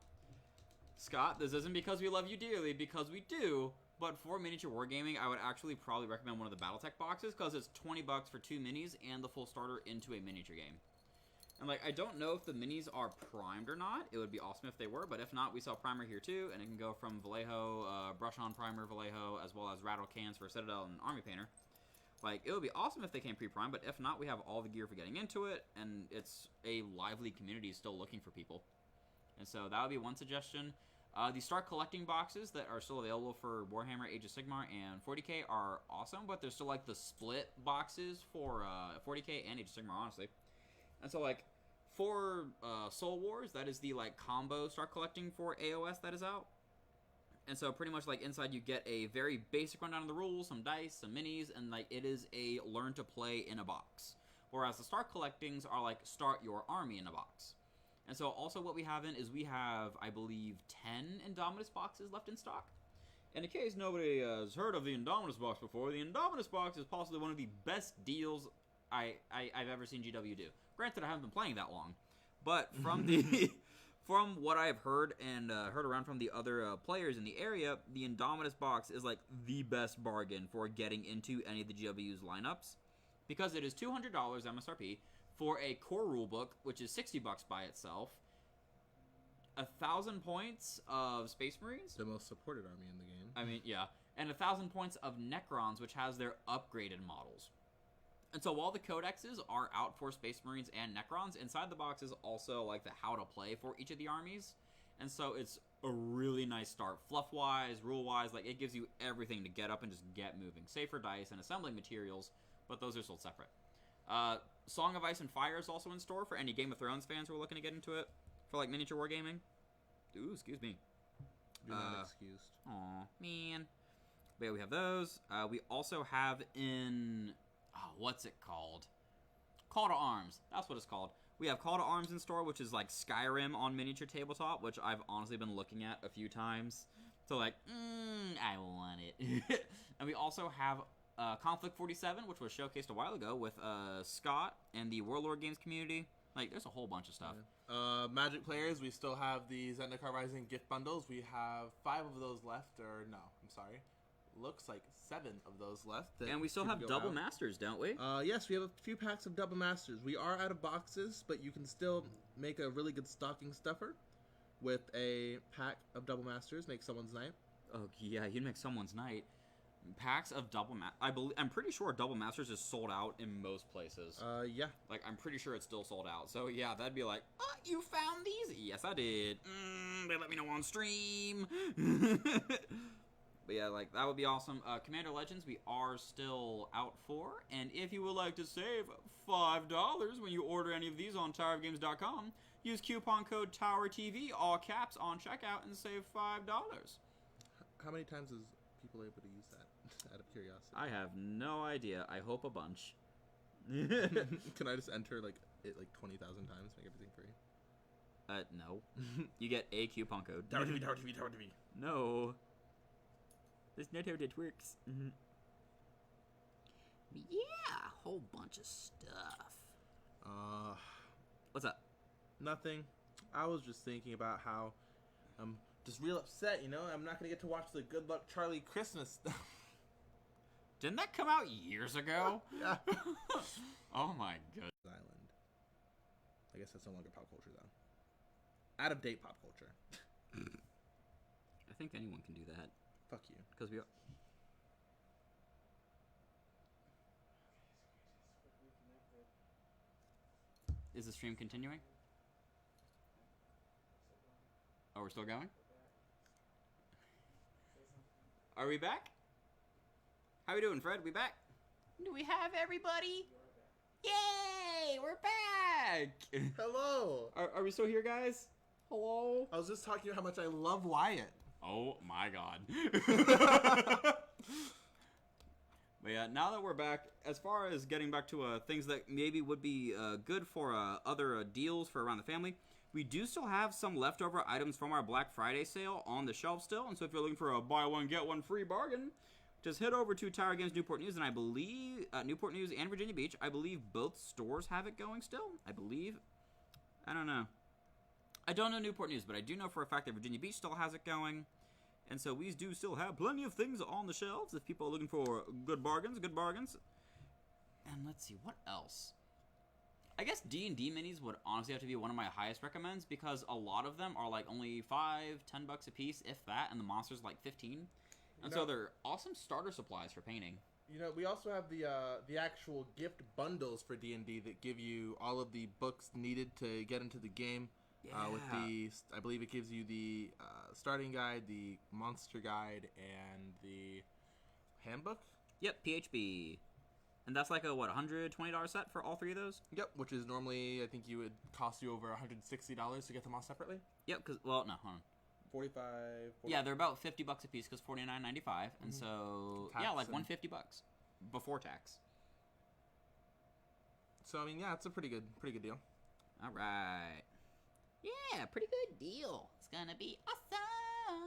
[SPEAKER 1] Scott, this isn't because we love you dearly, because we do, but for miniature wargaming, I would actually probably recommend one of the BattleTech boxes, because it's $20 for 2 minis and the full starter into a miniature game. And, like, I don't know if the minis are primed or not. It would be awesome if they were, but if not, we sell primer here, too, and it can go from Vallejo, brush-on primer Vallejo, as well as rattle cans for Citadel and Army Painter. Like, it would be awesome if they came pre-primed, but if not, we have all the gear for getting into it, and it's a lively community still looking for people. And so that would be one suggestion. The Start Collecting boxes that are still available for Warhammer, Age of Sigmar, and 40k are awesome, but they're still, like, the split boxes for 40k and Age of Sigmar, honestly. And so, like, for Soul Wars, that is the, like, combo Start Collecting for AOS that is out. And so pretty much like inside you get a very basic rundown of the rules, some dice, some minis, and like it is a learn to play in a box. Whereas the Start Collectings are like start your army in a box. And so also what we have is we have, I believe, 10 Indominus boxes left in stock. And in case nobody has heard of the Indominus box before, the Indominus box is possibly one of the best deals I've ever seen GW do. Granted, I haven't been playing that long, but from the... From what I've heard and heard around from the other players in the area, the Indominus box is like the best bargain for getting into any of the GW's lineups, because it is $200 MSRP for a core rulebook, which is $60 by itself, 1,000 points of Space Marines,
[SPEAKER 2] the most supported army in the game.
[SPEAKER 1] I mean, yeah, and 1,000 points of Necrons, which has their upgraded models. And so while the codexes are out for Space Marines and Necrons, inside the box is also like the how to play for each of the armies. And so it's a really nice start. Fluff-wise, rule-wise, like it gives you everything to get up and just get moving. Save for dice and assembling materials, but those are sold separate. Song of Ice and Fire is also in store for any Game of Thrones fans who are looking to get into it for like miniature wargaming. Ooh, excuse me.
[SPEAKER 2] You're not excused.
[SPEAKER 1] Aw, man. But yeah, we have those. We also have in... Oh, what's it called? Call to Arms. That's what it's called. We have Call to Arms in store, which is like Skyrim on miniature tabletop, which I've honestly been looking at a few times. So like, I want it. And we also have Conflict 47, which was showcased a while ago with Scott and the Warlord Games community. Like, there's a whole bunch of stuff.
[SPEAKER 2] Yeah. Magic players, we still have the Zendikar Rising gift bundles. We have 5 of those left, or no, I'm sorry. Looks like 7 of those left.
[SPEAKER 1] And we still have double masters, don't we?
[SPEAKER 2] Yes, we have a few packs of double masters. We are out of boxes, but you can still make a really good stocking stuffer with a pack of double masters. Make someone's night.
[SPEAKER 1] Oh yeah, you'd make someone's night. Packs of double I'm pretty sure double masters is sold out in most places.
[SPEAKER 2] Yeah.
[SPEAKER 1] Like I'm pretty sure it's still sold out. So yeah, that'd be like, oh, you found these? Yes, I did. They let me know on stream. But yeah, like, that would be awesome. Commander Legends, we are still out for. And if you would like to save $5 when you order any of these on towerofgames.com, use coupon code TOWERTV, all caps, on checkout, and save $5.
[SPEAKER 2] How many times is people able to use that, out of curiosity?
[SPEAKER 1] I have no idea. I hope a bunch.
[SPEAKER 2] Can I just enter, like, it like 20,000 times, make everything free?
[SPEAKER 1] No. You get a coupon code.
[SPEAKER 2] TOWERTV, TOWERTV, TOWERTV.
[SPEAKER 1] No. That's not how that works. Yeah, a whole bunch of stuff. What's up?
[SPEAKER 2] Nothing. I was just thinking about how I'm just real upset, you know? I'm not going to get to watch the Good Luck Charlie Christmas stuff.
[SPEAKER 1] Didn't that come out years ago?
[SPEAKER 2] Yeah.
[SPEAKER 1] Oh my god.
[SPEAKER 2] Island. I guess that's no longer pop culture, though. Out of date pop culture.
[SPEAKER 1] I think anyone can do that.
[SPEAKER 2] Fuck you.
[SPEAKER 1] Because we are... Is the stream continuing? Oh, we're still going? Are we back? How we doing, Fred? We back? Do we have everybody? Yay! We're back!
[SPEAKER 2] Hello.
[SPEAKER 1] Are we still here, guys? Hello?
[SPEAKER 2] I was just talking about how much I love Wyatt.
[SPEAKER 1] Oh my god. But yeah, now that we're back, as far as getting back to things that maybe would be good for other deals for around the family, we do still have some leftover items from our Black Friday sale on the shelf still. And so if you're looking for a buy one, get one free bargain, just head over to Tower Games Newport News, and I believe Newport News and Virginia Beach. I believe both stores have it going still. I believe. I don't know. I don't know Newport News, but I do know for a fact that Virginia Beach still has it going. And so we do still have plenty of things on the shelves if people are looking for good bargains, And let's see, what else? I guess D&D minis would honestly have to be one of my highest recommends because a lot of them are like only $5-10 a piece, if that, and the monsters like 15. And so they're awesome starter supplies for painting.
[SPEAKER 2] You know, we also have the actual gift bundles for D&D that give you all of the books needed to get into the game.
[SPEAKER 1] Yeah.
[SPEAKER 2] With the, I believe it gives you the starting guide, the monster guide, and the handbook.
[SPEAKER 1] Yep, PHB. And that's like a, what, $120 set for all three of those?
[SPEAKER 2] Yep, which is normally, I think you would cost you over $160 to get them all separately.
[SPEAKER 1] Yep, because, well, no, hold on.
[SPEAKER 3] 45. 40.
[SPEAKER 1] Yeah, they're about $50 a piece because $49.95, and so
[SPEAKER 2] Tax
[SPEAKER 1] yeah, like
[SPEAKER 2] and-
[SPEAKER 1] $150 before tax.
[SPEAKER 2] So I mean, yeah, it's a pretty good deal.
[SPEAKER 1] All right. Yeah, pretty good deal. It's gonna be awesome.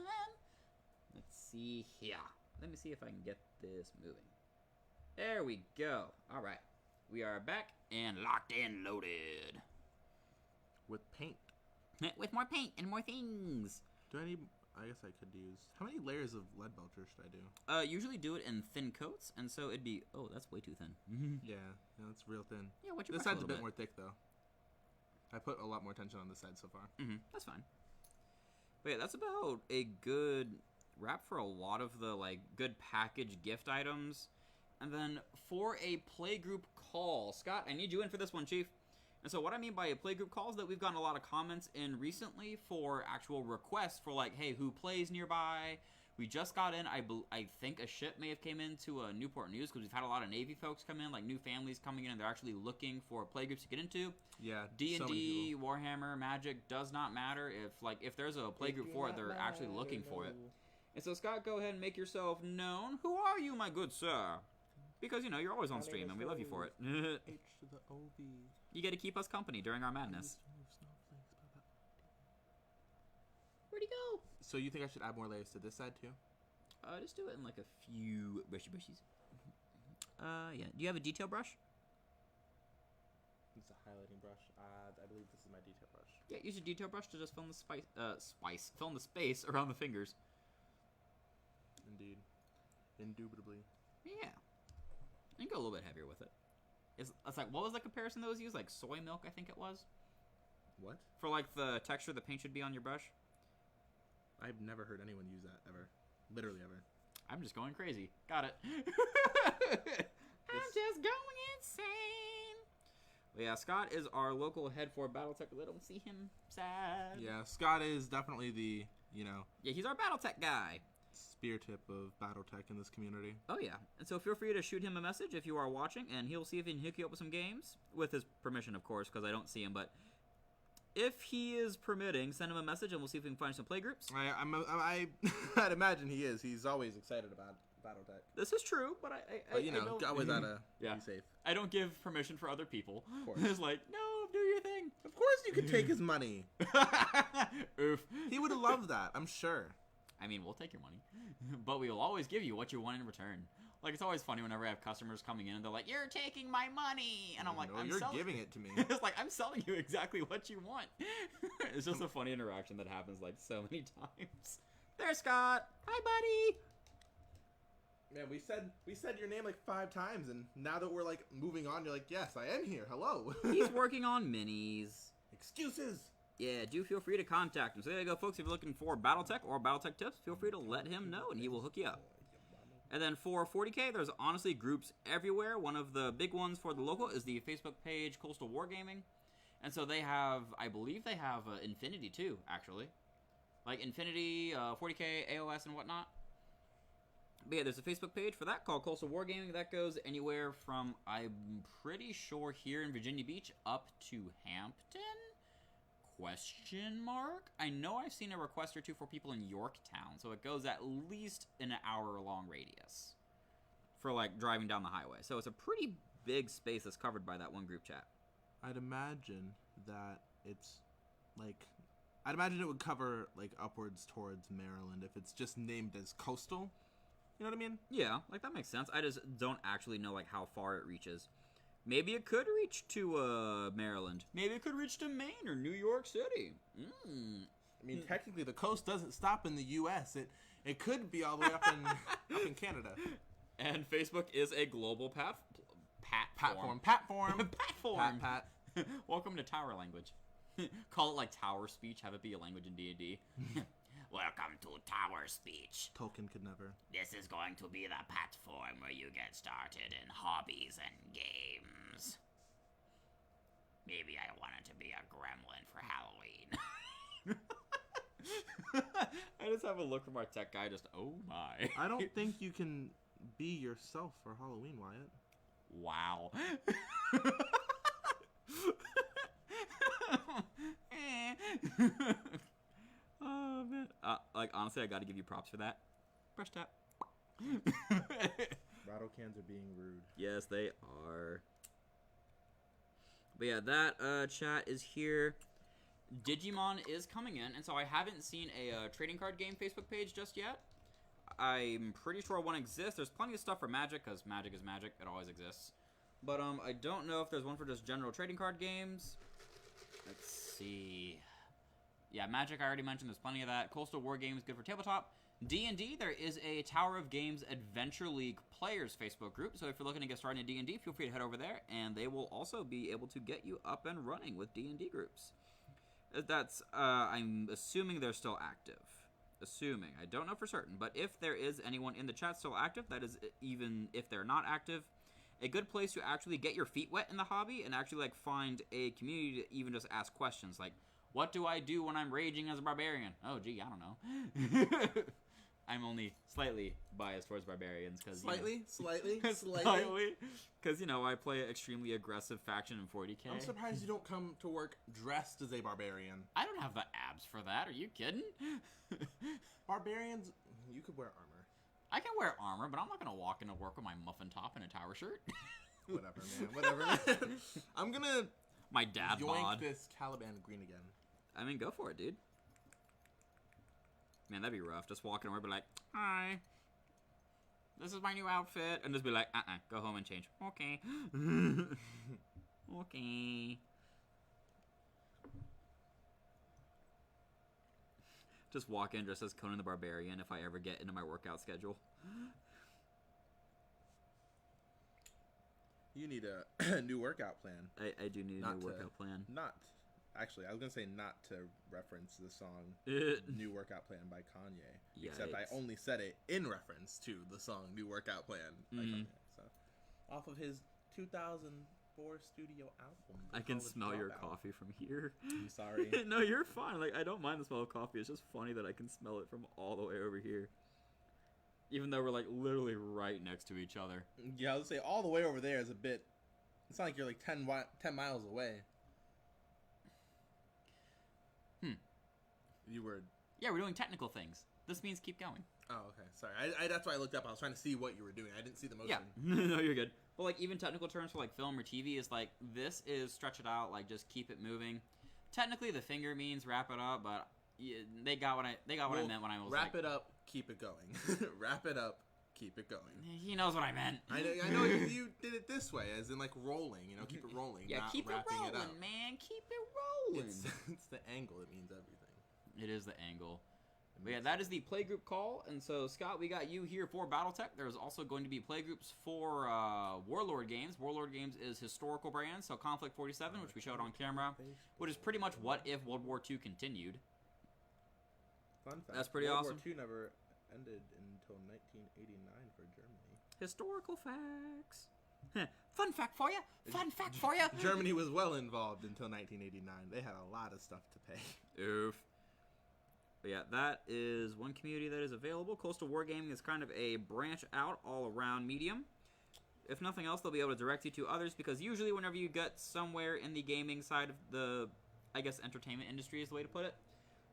[SPEAKER 1] Let's see here. Let me see if I can get this moving. There we go. All right, we are back and locked and loaded
[SPEAKER 2] With paint.
[SPEAKER 1] with more paint and more things.
[SPEAKER 2] Do I need? I guess I could use. How many layers of lead belcher should I do?
[SPEAKER 1] Usually do it in thin coats, and so it'd be. Oh, that's way too thin.
[SPEAKER 2] Yeah, it's real thin.
[SPEAKER 1] Yeah, what's your
[SPEAKER 2] This
[SPEAKER 1] brush
[SPEAKER 2] side's a
[SPEAKER 1] little
[SPEAKER 2] bit more thick though. I put a lot more attention on this side so far.
[SPEAKER 1] That's fine. But yeah, that's about a good wrap for a lot of the like good package gift items. And then for a playgroup call, Scott, I need you in for this one, Chief. And so what I mean by a playgroup call is that we've gotten a lot of comments in recently for actual requests for like, hey, who plays nearby? We just got in, I think a ship may have came into Newport News because we've had a lot of Navy folks come in, like new families coming in, and they're actually looking for playgroups to get into.
[SPEAKER 2] Yeah,
[SPEAKER 1] D&D, Warhammer, Magic does not matter. If there's a playgroup for it, they're actually looking for it. And so Scott, go ahead and make yourself known. Who are you, my good sir? Because, you know, you're always on stream, and we love you for it.
[SPEAKER 2] H to the OV.
[SPEAKER 1] You get to keep us company during our madness. Where'd he go?
[SPEAKER 2] So you think I should add more layers to this side too?
[SPEAKER 1] Just do it in like a few bushies. Yeah. Do you have a detail brush?
[SPEAKER 2] It's a highlighting brush. I believe this is my detail brush.
[SPEAKER 1] Yeah, use your detail brush to just fill in the fill in the space around the fingers.
[SPEAKER 2] Indeed. Indubitably.
[SPEAKER 1] Yeah. You can go a little bit heavier with it. It's like, what was the comparison that was used? Like soy milk, I think it was?
[SPEAKER 2] What?
[SPEAKER 1] For like the texture the paint should be on your brush?
[SPEAKER 2] I've never heard anyone use that ever. Literally ever.
[SPEAKER 1] I'm just going crazy. Got it. I'm just going insane. Well, yeah, Scott is our local head for BattleTech. I don't see him sad.
[SPEAKER 2] Yeah, Scott is definitely the,
[SPEAKER 1] Yeah, he's our BattleTech guy.
[SPEAKER 2] spear tip of BattleTech in this community.
[SPEAKER 1] Oh, yeah. And so feel free to shoot him a message if you are watching, and he'll see if he can hook you up with some games. With his permission, of course, because I don't see him, but if he is permitting, send him a message, and we'll see if we can find some playgroups.
[SPEAKER 2] I'd imagine he is. He's always excited about BattleTech.
[SPEAKER 1] This is true, but
[SPEAKER 2] But,
[SPEAKER 1] I don't,
[SPEAKER 2] always gotta
[SPEAKER 1] Yeah.
[SPEAKER 2] be safe.
[SPEAKER 1] I don't give permission for other people.
[SPEAKER 2] Of course.
[SPEAKER 1] It's like, no, do your thing.
[SPEAKER 2] Of course you could take his money.
[SPEAKER 1] Oof.
[SPEAKER 2] He would have loved that, I'm sure.
[SPEAKER 1] I mean, we'll take your money, but we will always give you what you want in return. Like, it's always funny whenever I have customers coming in and they're like, "You're taking my money," and I'm like,
[SPEAKER 2] No,
[SPEAKER 1] "I'm
[SPEAKER 2] you're
[SPEAKER 1] selling
[SPEAKER 2] giving it to me.
[SPEAKER 1] It's like, I'm selling you exactly what you want. It's just a funny interaction that happens like so many times. There's Scott. Hi, buddy.
[SPEAKER 2] Man, we said your name like 5 times, and now that we're like moving on, you're like, yes, I am here. Hello.
[SPEAKER 1] He's working on minis.
[SPEAKER 2] Excuses.
[SPEAKER 1] Yeah, do feel free to contact him. So there you go, folks. If you're looking for BattleTech or BattleTech tips, feel free to let him know, and he will hook you up. And then for 40K, there's honestly groups everywhere. One of the big ones for the local is the Facebook page Coastal Wargaming. And so they have, I believe they have Infinity too, actually. Like Infinity, 40K, AOS, and whatnot. But yeah, there's a Facebook page for that called Coastal Wargaming. That goes anywhere from, I'm pretty sure here in Virginia Beach, up to Hampton? Question mark? I know I've seen a request or two for people in Yorktown, so it goes at least an hour-long radius for, like, driving down the highway. So it's a pretty big space that's covered by that one group chat.
[SPEAKER 2] I'd imagine that it's, like... I'd imagine it would cover, like, upwards towards Maryland if it's just named as Coastal. You know what I mean?
[SPEAKER 1] Yeah, like, that makes sense. I just don't actually know, like, how far it reaches. Maybe it could reach to Maryland. Maybe it could reach to Maine or New York City.
[SPEAKER 2] I mean, technically, the coast doesn't stop in the U.S. It could be all the way up in Canada.
[SPEAKER 1] And Facebook is a global platform.
[SPEAKER 2] Platform.
[SPEAKER 1] Pat. Welcome to Tower Language. Call it like Tower Speech. Have it be a language in D&D. Welcome to Tower Speech.
[SPEAKER 2] Tolkien could never.
[SPEAKER 1] This is going to be the platform where you get started in hobbies and games. Maybe I wanted to be a gremlin for Halloween. I just have a look from our tech guy, just, oh my.
[SPEAKER 2] I don't think you can be yourself for Halloween, Wyatt.
[SPEAKER 1] Wow. Oh, man. Like, honestly, I gotta give you props for that. Brush tap.
[SPEAKER 2] Rattle cans are being rude.
[SPEAKER 1] Yes, they are. But yeah, that chat is here. Digimon is coming in, and so I haven't seen a trading card game Facebook page just yet. I'm pretty sure one exists. There's plenty of stuff for Magic, because Magic is Magic. It always exists. But I don't know if there's one for just general trading card games. Let's see. Yeah, Magic, I already mentioned. There's plenty of that. Coastal Wargaming is good for tabletop. D&D, there is a Tower of Games Adventure League Players Facebook group. So if you're looking to get started in D&D, feel free to head over there. And they will also be able to get you up and running with D&D groups. That's, I'm assuming they're still active. Assuming. I don't know for certain. But if there is anyone in the chat still active, that is, even if they're not active, a good place to actually get your feet wet in the hobby and actually, like, find a community to even just ask questions. Like, what do I do when I'm raging as a barbarian? Oh, gee, I don't know. I'm only slightly biased towards barbarians. Cause,
[SPEAKER 2] Slightly?
[SPEAKER 1] Because, you know, I play an extremely aggressive faction in 40K.
[SPEAKER 2] I'm surprised you don't come to work dressed as a barbarian.
[SPEAKER 1] I don't have the abs for that. Are you kidding?
[SPEAKER 2] Barbarians, you could wear armor.
[SPEAKER 1] I can wear armor, but I'm not going to walk into work with my muffin top and a tower shirt.
[SPEAKER 2] Whatever, man. Whatever, man. I'm going to...
[SPEAKER 1] My dad bod.
[SPEAKER 2] Yoink this Caliban green again.
[SPEAKER 1] I mean, go for it, dude. Man, that'd be rough. Just walking over, be like, hi. This is my new outfit. And just be like, go home and change. Okay. Okay. Just walk in dressed as Conan the Barbarian if I ever get into my workout schedule.
[SPEAKER 2] You need a new workout plan.
[SPEAKER 1] I do need a new workout plan.
[SPEAKER 2] Actually, I was going to say not to reference the song New Workout Plan by Kanye.
[SPEAKER 1] Yikes.
[SPEAKER 2] Except I only said it in reference to the song New Workout Plan by Kanye. So, off of his 2004 studio album.
[SPEAKER 1] I can smell your coffee from here.
[SPEAKER 2] I'm sorry.
[SPEAKER 1] No, you're fine. Like, I don't mind the smell of coffee. It's just funny that I can smell it from all the way over here. Even though we're, like, literally right next to each other.
[SPEAKER 2] Yeah, I would say all the way over there is a bit... It's not like you're, like, 10 miles away. You were...
[SPEAKER 1] Yeah, we're doing technical things. This means keep going.
[SPEAKER 2] Oh, okay. Sorry. that's why I looked up. I was trying to see what you were doing. I didn't see the motion.
[SPEAKER 1] Yeah. No, you're good. But, like, even technical terms for, like, film or TV is, like, this is stretch it out, like, just keep it moving. Technically, the finger means wrap it up, but they got what I meant when I was
[SPEAKER 2] wrap it up, keep it going. Wrap it up, keep it going.
[SPEAKER 1] He knows what I meant.
[SPEAKER 2] I know you did it this way, as in, like, rolling. You know, keep it rolling.
[SPEAKER 1] Yeah,
[SPEAKER 2] not
[SPEAKER 1] keep it rolling,
[SPEAKER 2] it up.
[SPEAKER 1] man. Keep it rolling.
[SPEAKER 2] It's the angle that means everything.
[SPEAKER 1] It is the angle. But yeah, that is the playgroup call. And so, Scott, we got you here for BattleTech. There's also going to be playgroups for Warlord Games. Warlord Games is historical brands, so Conflict 47, which we showed on camera, which is pretty much what if World War II continued.
[SPEAKER 2] Fun fact.
[SPEAKER 1] That's pretty
[SPEAKER 2] World
[SPEAKER 1] awesome.
[SPEAKER 2] War II never ended until 1989 for Germany.
[SPEAKER 1] Historical facts. Fun fact for you. Fun fact for you.
[SPEAKER 2] Germany was well involved until 1989. They had a lot of stuff to pay.
[SPEAKER 1] Oof. But yeah, that is one community that is available. Coastal Wargaming is kind of a branch out all around medium. If nothing else, they'll be able to direct you to others, because usually whenever you get somewhere in the gaming side of the, I guess, entertainment industry is the way to put it,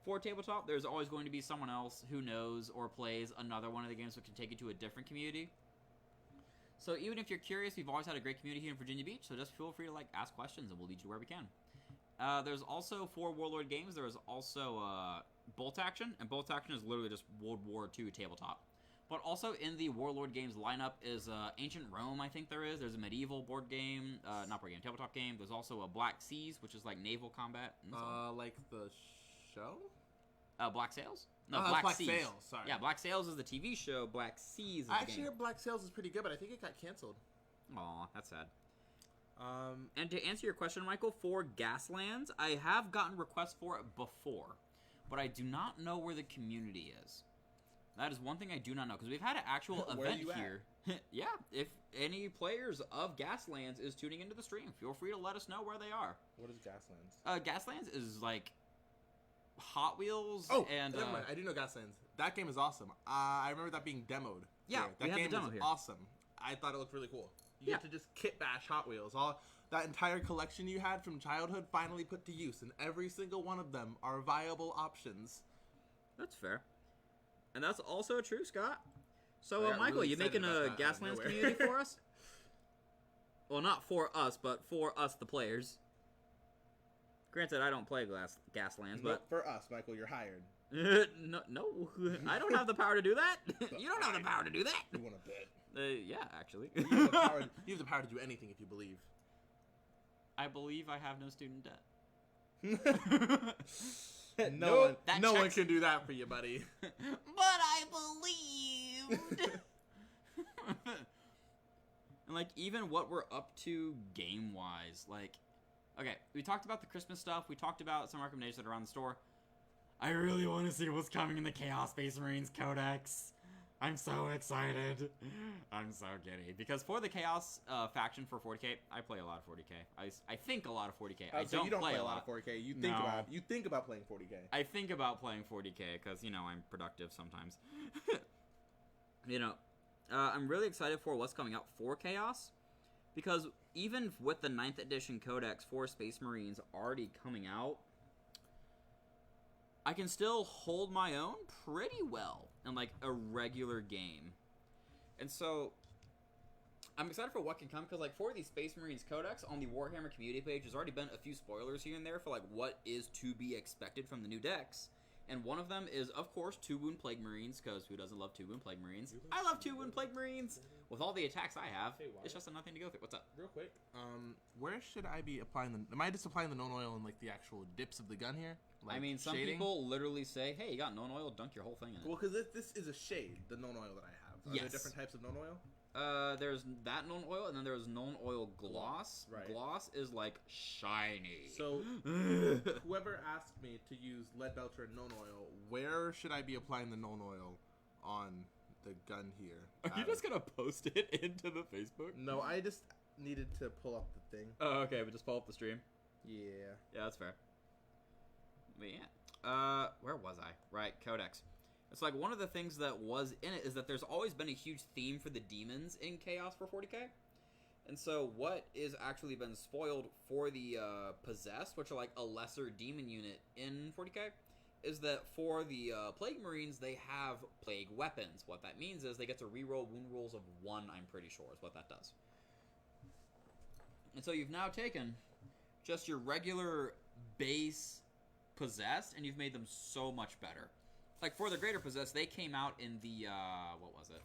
[SPEAKER 1] for tabletop, there's always going to be someone else who knows or plays another one of the games that can take you to a different community. So even if you're curious, we've always had a great community here in Virginia Beach, so just feel free to ask questions and we'll lead you where we can. There's also, for Warlord Games, there is also Bolt Action, and Bolt Action is literally just World War II tabletop. But also in the Warlord Games lineup is Ancient Rome, I think there is. There's a medieval board game, not board game, tabletop game. There's also a Black Seas, which is like naval combat.
[SPEAKER 2] Like the show?
[SPEAKER 1] Black Sails? No,
[SPEAKER 2] Black
[SPEAKER 1] Seas.
[SPEAKER 2] Sails, sorry.
[SPEAKER 1] Yeah, Black Sails is the TV show. Black Seas is the
[SPEAKER 2] Actually,
[SPEAKER 1] game.
[SPEAKER 2] Black Sails is pretty good, but I think it got canceled.
[SPEAKER 1] Aw, that's sad. And to answer your question, Michael, for Gaslands, I have gotten requests for it before, but I do not know where the community is. That is one thing I do not know, because we've had an actual event here. Yeah, if any players of Gaslands is tuning into the stream, feel free to let us know where they are.
[SPEAKER 2] What is Gaslands?
[SPEAKER 1] Gaslands is like Hot Wheels.
[SPEAKER 2] Oh,
[SPEAKER 1] and
[SPEAKER 2] never mind. I do know Gaslands. That game is awesome. I remember that being demoed.
[SPEAKER 1] Yeah,
[SPEAKER 2] that
[SPEAKER 1] we
[SPEAKER 2] game
[SPEAKER 1] have the demo
[SPEAKER 2] is
[SPEAKER 1] here.
[SPEAKER 2] awesome. I thought it looked really cool. You get to just kit bash Hot Wheels. All that entire collection you had from childhood finally put to use, and every single one of them are viable options.
[SPEAKER 1] That's fair. And that's also true, Scott. So,
[SPEAKER 2] I got
[SPEAKER 1] Michael,
[SPEAKER 2] really
[SPEAKER 1] you
[SPEAKER 2] excited
[SPEAKER 1] making a
[SPEAKER 2] about that out of
[SPEAKER 1] Gaslands
[SPEAKER 2] nowhere.
[SPEAKER 1] community for us? Well, not for us, but for us, the players. Granted, I don't play Gaslands, but...
[SPEAKER 2] for us, Michael, you're hired.
[SPEAKER 1] no, I don't have the power to do that. You don't have the power to do that.
[SPEAKER 2] You want to bet?
[SPEAKER 1] Yeah, actually.
[SPEAKER 2] You have the power to do anything if you believe.
[SPEAKER 1] I believe I have no student debt.
[SPEAKER 2] No
[SPEAKER 1] Nope,
[SPEAKER 2] one can do that for you, buddy.
[SPEAKER 1] But I believed. And even what we're up to game wise, okay, we talked about the Christmas stuff. We talked about some recommendations that are on the store. I really want to see what's coming in the Chaos Space Marines Codex. I'm so excited. I'm so giddy. Because for the Chaos faction for 40k, I play a lot of 40k. I think a lot of 40k. I don't play a lot of
[SPEAKER 2] 40k. You think about playing 40k.
[SPEAKER 1] I think about playing 40k because, I'm productive sometimes. I'm really excited for what's coming out for Chaos. Because even with the 9th edition Codex for Space Marines already coming out, I can still hold my own pretty well in a regular game. And so I'm excited for what can come, because for the Space Marines Codex on the Warhammer community page, there's already been a few spoilers here and there for what is to be expected from the new decks. And one of them is, of course, 2-Wound Plague Marines, because who doesn't love 2-Wound Plague Marines? I love 2-Wound Plague Marines! With all the attacks I have, it's just nothing to go through. What's up?
[SPEAKER 2] Real quick, where should I be applying am I just applying the known oil in the actual dips of the gun here?
[SPEAKER 1] Some
[SPEAKER 2] shading?
[SPEAKER 1] people literally say, hey, you got known oil, dunk your whole thing in it.
[SPEAKER 2] Well, because this is a shade, the known oil that I have. Are there different types of known oil?
[SPEAKER 1] There's that known oil, and then there's known oil gloss.
[SPEAKER 2] Right.
[SPEAKER 1] Gloss is shiny.
[SPEAKER 2] So, whoever asked me to use lead belcher and known oil, where should I be applying the known oil on the gun here?
[SPEAKER 1] Are you just gonna post it into the Facebook?
[SPEAKER 2] No, I just needed to pull up the thing.
[SPEAKER 1] Oh, okay, but just pull up the stream.
[SPEAKER 2] Yeah.
[SPEAKER 1] Yeah, that's fair. But yeah. Where was I? Right, Codex. It's one of the things that was in it is that there's always been a huge theme for the demons in Chaos for 40k. And so what is actually been spoiled for the Possessed, which are a lesser demon unit in 40k, is that for the Plague Marines, they have Plague weapons. What that means is they get to reroll wound rolls of 1, I'm pretty sure, is what that does. And so you've now taken just your regular base Possessed, and you've made them so much better. For the Greater Possessed, they came out in the, what was it?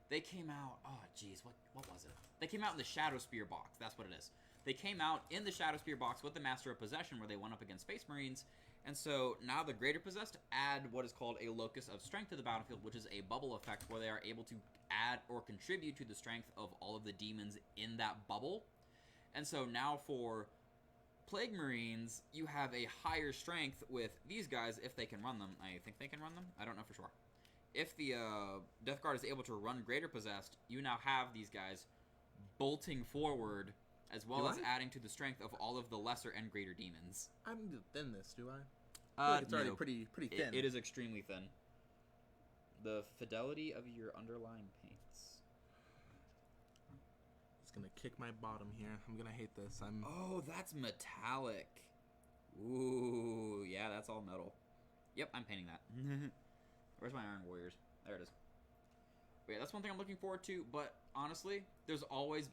[SPEAKER 1] They came out, oh jeez, what was it? They came out in the Shadow Spear box, that's what it is. They came out in the Shadow Spear box with the Master of Possession, where they went up against Space Marines, And so now the Greater Possessed add what is called a Locus of Strength to the battlefield, which is a bubble effect where they are able to add or contribute to the strength of all of the demons in that bubble. And so now for Plague Marines, you have a higher strength with these guys if they can run them. I think they can run them. I don't know for sure. If the Death Guard is able to run Greater Possessed, you now have these guys bolting forward, as well as adding to the strength of all of the lesser and greater demons.
[SPEAKER 2] I don't need to thin this, do I? I feel like it's already pretty thin.
[SPEAKER 1] It is extremely thin. The fidelity of your underlying paints.
[SPEAKER 2] It's gonna kick my bottom here. I'm gonna hate this.
[SPEAKER 1] Oh, that's metallic. Ooh, yeah, that's all metal. Yep, I'm painting that. Where's my Iron Warriors? There it is. But yeah, that's one thing I'm looking forward to. But honestly, there's always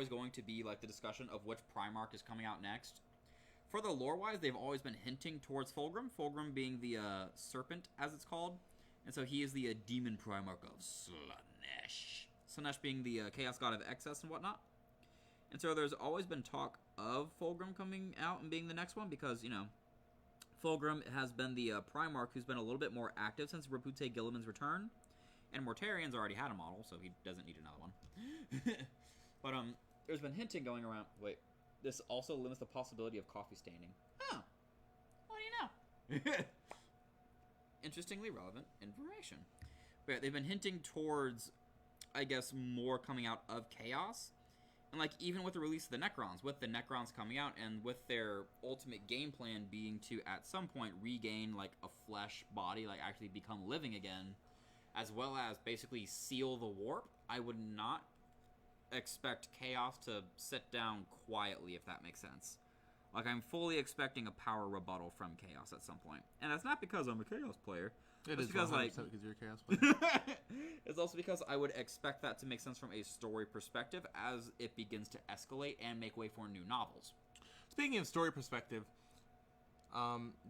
[SPEAKER 1] going to be like the discussion of which Primarch is coming out next. For the lore-wise, they've always been hinting towards Fulgrim. Fulgrim being the serpent, as it's called, and so he is the demon Primarch of Slaanesh. Slaanesh being the chaos god of excess and whatnot. And so there's always been talk of Fulgrim coming out and being the next one because, you know, Fulgrim has been the Primarch who's been a little bit more active since Rapute Guilliman's return. And Mortarian's already had a model, so he doesn't need another one. But there's been hinting going around. Wait, this also limits the possibility of coffee staining. Oh, what do you know? Interestingly relevant information. But yeah, they've been hinting towards, I guess, more coming out of Chaos. And like even with the release of the Necrons, with the Necrons coming out and with their ultimate game plan being to at some point regain like a flesh body, like actually become living again, as well as basically seal the warp, I would not expect Chaos to sit down quietly, if that makes sense. Like, I'm fully expecting a power rebuttal from Chaos at some point. And that's not because I'm a Chaos player.
[SPEAKER 2] It is
[SPEAKER 1] because, like,
[SPEAKER 2] because you're a Chaos player.
[SPEAKER 1] It's also because I would expect that to make sense from a story perspective as it begins to escalate and make way for new novels.
[SPEAKER 2] Speaking of story perspective,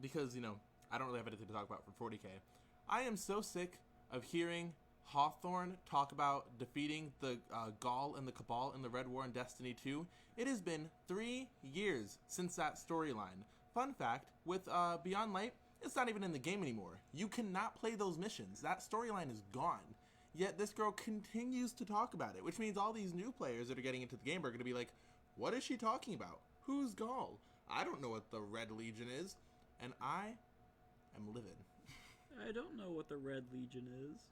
[SPEAKER 2] because, you know, I don't really have anything to talk about for 40k, I am so sick of hearing Hawthorne talk about defeating the Gaul and the Cabal in the Red War and Destiny 2. It has been 3 years since that storyline. Fun fact, with Beyond Light, it's not even in the game anymore. You cannot play those missions. That storyline is gone. Yet this girl continues to talk about it, which means all these new players that are getting into the game are going to be like, what is she talking about? Who's Gaul? I don't know what the Red Legion is. And I am livid.
[SPEAKER 1] I don't know what the Red Legion is.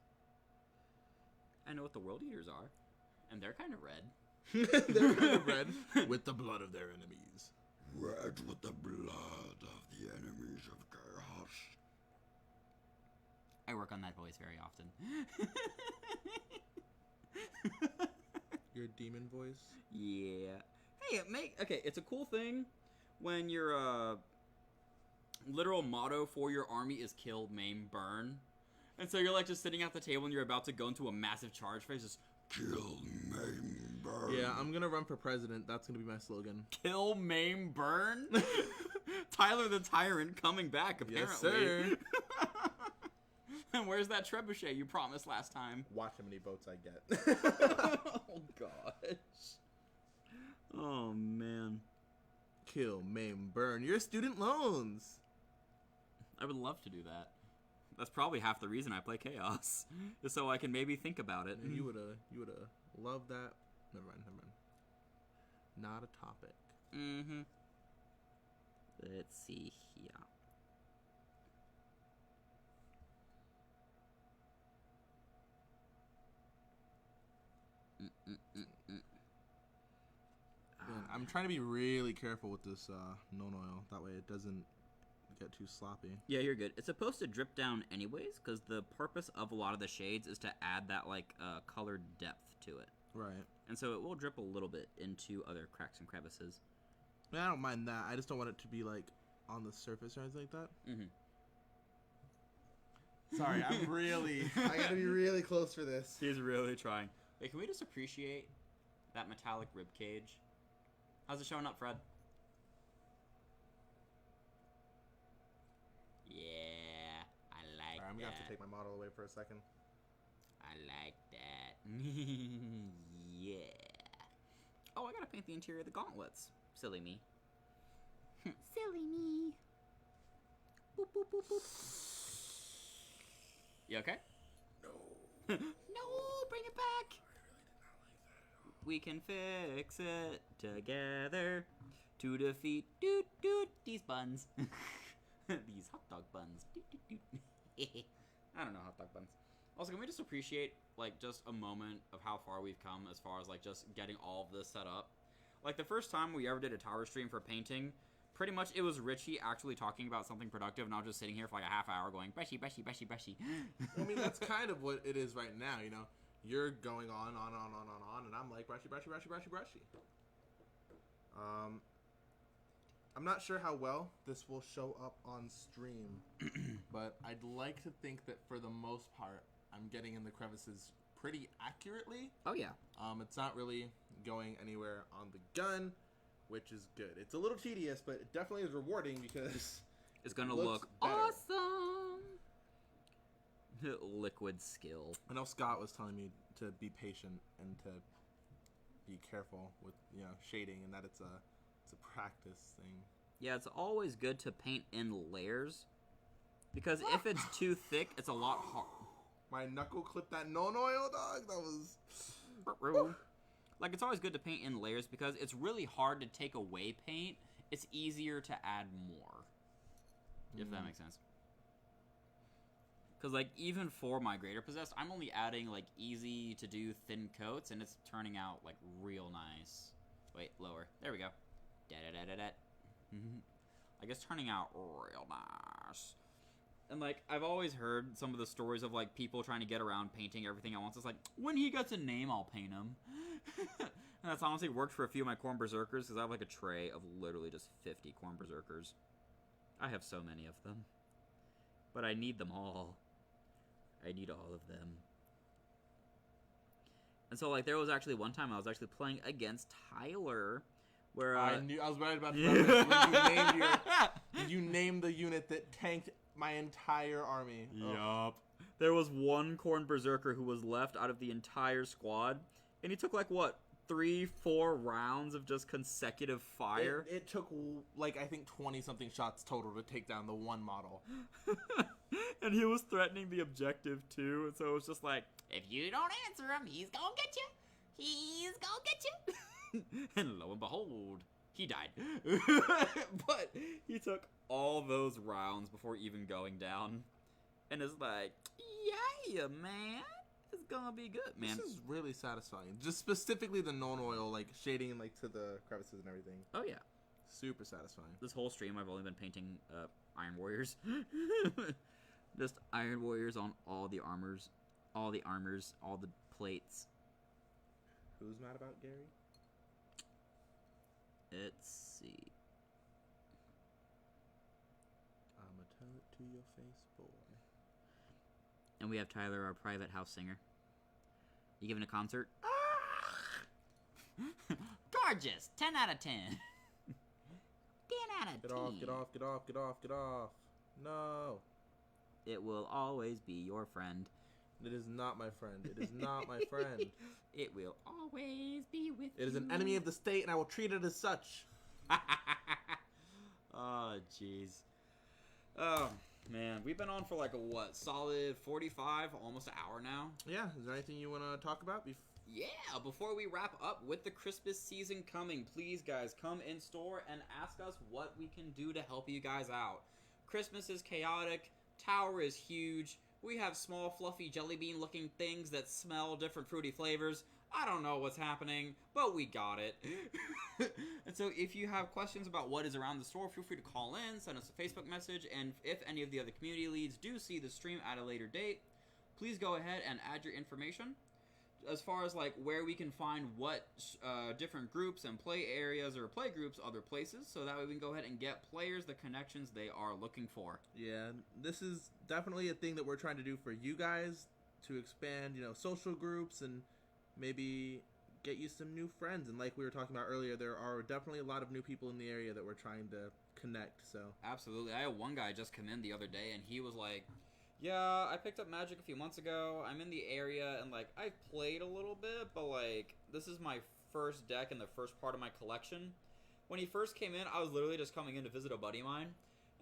[SPEAKER 1] I know what the World Eaters are. And they're kind of red.
[SPEAKER 2] They're kind of red with the blood of their enemies.
[SPEAKER 4] Red with the blood of the enemies of chaos.
[SPEAKER 1] I work on that voice very often.
[SPEAKER 2] Your demon voice?
[SPEAKER 1] Yeah. Hey, okay, it's a cool thing when your literal motto for your army is kill, maim, burn. And so you're like just sitting at the table and you're about to go into a massive charge phase, just
[SPEAKER 4] Kill, maim, burn.
[SPEAKER 2] Yeah, I'm gonna run for president. That's gonna be my slogan.
[SPEAKER 1] Kill, maim, burn? Tyler the Tyrant coming back, apparently.
[SPEAKER 2] Yes, sir.
[SPEAKER 1] And where's that trebuchet you promised last time?
[SPEAKER 2] Watch how many votes I get.
[SPEAKER 1] Oh, gosh. Oh, man.
[SPEAKER 2] Kill, maim, burn your student loans.
[SPEAKER 1] I would love to do that. That's probably half the reason I play Chaos, is so I can maybe think about it.
[SPEAKER 2] You woulda loved that. Never mind. Not a topic.
[SPEAKER 1] Mm-hmm. Let's see here.
[SPEAKER 2] Man, I'm trying to be really careful with this non oil. That way it doesn't get too sloppy.
[SPEAKER 1] Yeah, you're good. It's supposed to drip down anyways, because the purpose of a lot of the shades is to add that, like, colored depth to it.
[SPEAKER 2] Right.
[SPEAKER 1] And so it will drip a little bit into other cracks and crevices.
[SPEAKER 2] I mean, I don't mind that. I just don't want it to be, like, on the surface or anything like that.
[SPEAKER 1] Mm-hmm.
[SPEAKER 2] Sorry, I gotta be really close for this.
[SPEAKER 1] He's really trying. Hey, can we just appreciate that metallic rib cage? How's it showing up, Fred? Yeah, I like
[SPEAKER 2] I'm
[SPEAKER 1] that.
[SPEAKER 2] gonna have to take my model away for a second.
[SPEAKER 1] I like that. Yeah. Oh, I gotta paint the interior of the gauntlets. Silly me.
[SPEAKER 5] Silly me.
[SPEAKER 1] Boop, boop, boop, boop. You okay?
[SPEAKER 2] No.
[SPEAKER 1] No, bring it back. We can fix it together to defeat these buns. These hot dog buns. I don't know hot dog buns. Also, can we just appreciate, like, just a moment of how far we've come as far as, like, just getting all of this set up? Like, the first time we ever did a tower stream for painting, pretty much it was Richie actually talking about something productive, not just sitting here for, like, a half hour going, brushy, brushy, brushy, brushy.
[SPEAKER 2] I mean, that's kind of what it is right now, you know? You're going on, and I'm like, brushy, brushy, brushy, brushy, brushy. I'm not sure how well this will show up on stream, but I'd like to think that for the most part, I'm getting in the crevices pretty accurately.
[SPEAKER 1] Oh, yeah.
[SPEAKER 2] It's not really going anywhere on the gun, which is good. It's a little tedious, but it definitely is rewarding because
[SPEAKER 1] it's gonna
[SPEAKER 2] looks
[SPEAKER 1] look
[SPEAKER 2] better.
[SPEAKER 1] awesome. Liquid skill.
[SPEAKER 2] I know Scott was telling me to be patient and to be careful with, you know, shading, and that it's a practice thing.
[SPEAKER 1] Yeah, it's always good to paint in layers, because if it's too thick, it's a lot hard.
[SPEAKER 2] My knuckle clipped that non-oil, dog. That was...
[SPEAKER 1] Like, it's always good to paint in layers because it's really hard to take away paint. It's easier to add more, if that makes sense. Because, like, even for my Greater Possessed, I'm only adding, like, easy to do thin coats, and it's turning out, like, real nice. Wait, lower. There we go. Da-da-da-da-da. Like, it's turning out real nice. And, like, I've always heard some of the stories of, like, people trying to get around painting everything at once. It's like, when he gets a name, I'll paint him. And that's honestly worked for a few of my Corn Berserkers, because I have, like, a tray of literally just 50 Corn Berserkers. I have so many of them. But I need them all. I need all of them. And so, like, there was actually one time I was actually playing against Tyler, where
[SPEAKER 2] I was right about to when you named the unit that tanked my entire army.
[SPEAKER 1] Yup. There was one Corn Berserker who was left out of the entire squad, and he took, like, what, 3-4 rounds of just consecutive fire?
[SPEAKER 2] It took, like, I think 20-something shots total to take down the one model.
[SPEAKER 1] And he was threatening the objective, too, and so it was just like, if you don't answer him, he's gonna get you. He's gonna get you. And lo and behold, he died. But he took all those rounds before even going down. And it's like, yeah, man. It's gonna be good, man.
[SPEAKER 2] This is really satisfying. Just specifically the non-oil, like, shading, like, to the crevices and everything.
[SPEAKER 1] Oh, yeah.
[SPEAKER 2] Super satisfying.
[SPEAKER 1] This whole stream, I've only been painting Iron Warriors. Just Iron Warriors on all the armors, all the plates.
[SPEAKER 2] Who's mad about Gary?
[SPEAKER 1] Let's see.
[SPEAKER 2] I'ma tell it to your face, boy.
[SPEAKER 1] And we have Tyler, our private house singer. You giving a concert? Gorgeous! 10 out of 10. 10 out of 10.
[SPEAKER 2] Get off, get off, get off, get off, get off. No.
[SPEAKER 1] It will always be your friend.
[SPEAKER 2] It is not my friend. It is not my friend.
[SPEAKER 1] It will always be with you.
[SPEAKER 2] It is an enemy of the state, and I will treat it as such.
[SPEAKER 1] Oh, jeez. Oh, man. We've been on for, like, a, what, solid 45, almost an hour now?
[SPEAKER 2] Yeah. Is there anything you want to talk about?
[SPEAKER 1] Yeah, before we wrap up with the Christmas season coming, please, guys, come in store and ask us what we can do to help you guys out. Christmas is chaotic. Tower is huge. We have small, fluffy, jelly bean-looking things that smell different fruity flavors. I don't know what's happening, but we got it. And so if you have questions about what is around the store, feel free to call in, send us a Facebook message, and if any of the other community leads do see the stream at a later date, please go ahead and add your information. As far as, like, where we can find what different groups and play areas or play groups other places, so that way we can go ahead and get players the connections they are looking for.
[SPEAKER 2] Yeah, this is definitely a thing that we're trying to do for you guys, to expand, you know, social groups and maybe get you some new friends. And like we were talking about earlier, there are definitely a lot of new people in the area that we're trying to connect, so.
[SPEAKER 1] Absolutely. I had one guy just come in the other day, and he was like, yeah, I picked up Magic a few months ago. I'm in the area, and, like, I've played a little bit, but, like, this is my first deck and the first part of my collection. When he first came in, I was literally just coming in to visit a buddy of mine,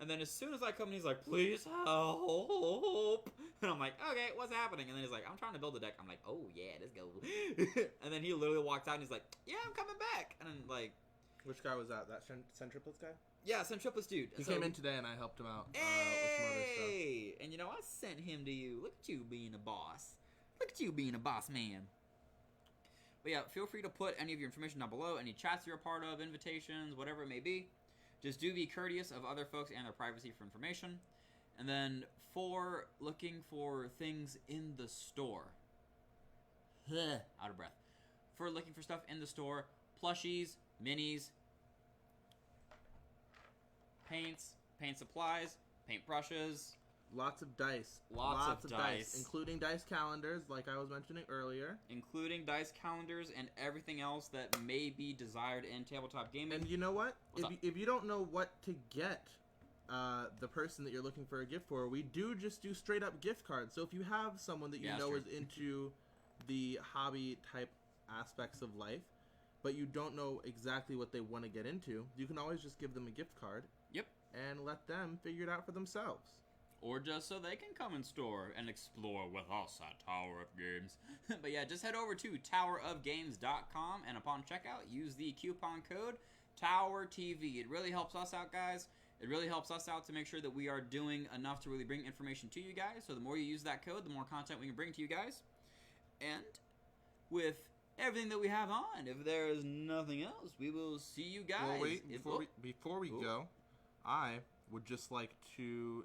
[SPEAKER 1] And then as soon as I come in, he's like, please help. And I'm like, okay, what's happening? And then he's like, I'm trying to build a deck. I'm like, oh yeah, let's go. And then he literally walked out and he's like, yeah, I'm coming back. And I'm like,
[SPEAKER 3] Which guy was that? That Centriplets guy?
[SPEAKER 1] yeah, some triplets dude.
[SPEAKER 2] He
[SPEAKER 1] So-
[SPEAKER 2] came in today and I helped him out with some other stuff.
[SPEAKER 1] Hey! And you know, I sent him to you. Look at you being a boss. Look at you being a boss man. But yeah, feel free to put any of your information down below, any chats you're a part of, invitations, whatever it may be. Just do be courteous of other folks and their privacy for information. And then for looking for things in the store. Out of breath. For looking for stuff in the store, plushies, minis, paints, paint supplies, paint brushes,
[SPEAKER 2] Lots of dice.
[SPEAKER 1] Lots of dice.
[SPEAKER 2] Including dice calendars, like I was mentioning earlier.
[SPEAKER 1] including dice calendars and everything else that may be desired in tabletop gaming.
[SPEAKER 2] And you know what?
[SPEAKER 1] What's up?
[SPEAKER 2] If you don't know what to get the person that you're looking for a gift for, we do just do straight up gift cards. So if you have someone that you
[SPEAKER 1] Yeah,
[SPEAKER 2] know
[SPEAKER 1] that's
[SPEAKER 2] is into the hobby type aspects of life, but you don't know exactly what they want to get into, you can always just give them a gift card.
[SPEAKER 1] Yep.
[SPEAKER 2] And let them figure it out for themselves.
[SPEAKER 1] Or just so they can come in store and explore with us at Tower of Games. But yeah, just head over to towerofgames.com and upon checkout, use the coupon code TOWERTV. It really helps us out, guys. It really helps us out to make sure that we are doing enough to really bring information to you guys. So the more you use that code, the more content we can bring to you guys. And with everything that we have on, if there is nothing else, we will see you guys.
[SPEAKER 2] Well, wait,
[SPEAKER 1] If-
[SPEAKER 2] before we
[SPEAKER 1] Ooh.
[SPEAKER 2] go, I would just like to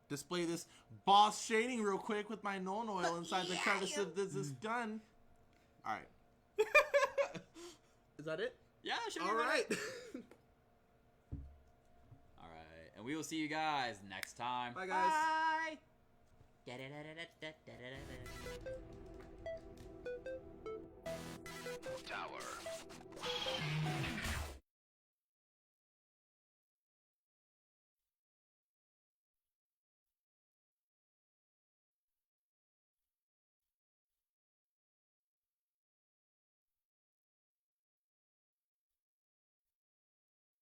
[SPEAKER 2] display this boss shading real quick with my Nuln Oil inside the crevice of this gun. All right. Is that it?
[SPEAKER 1] Yeah, sure.
[SPEAKER 2] All right.
[SPEAKER 1] All right, and we will see you guys next time.
[SPEAKER 2] Bye, guys.
[SPEAKER 1] Bye.
[SPEAKER 5] Tower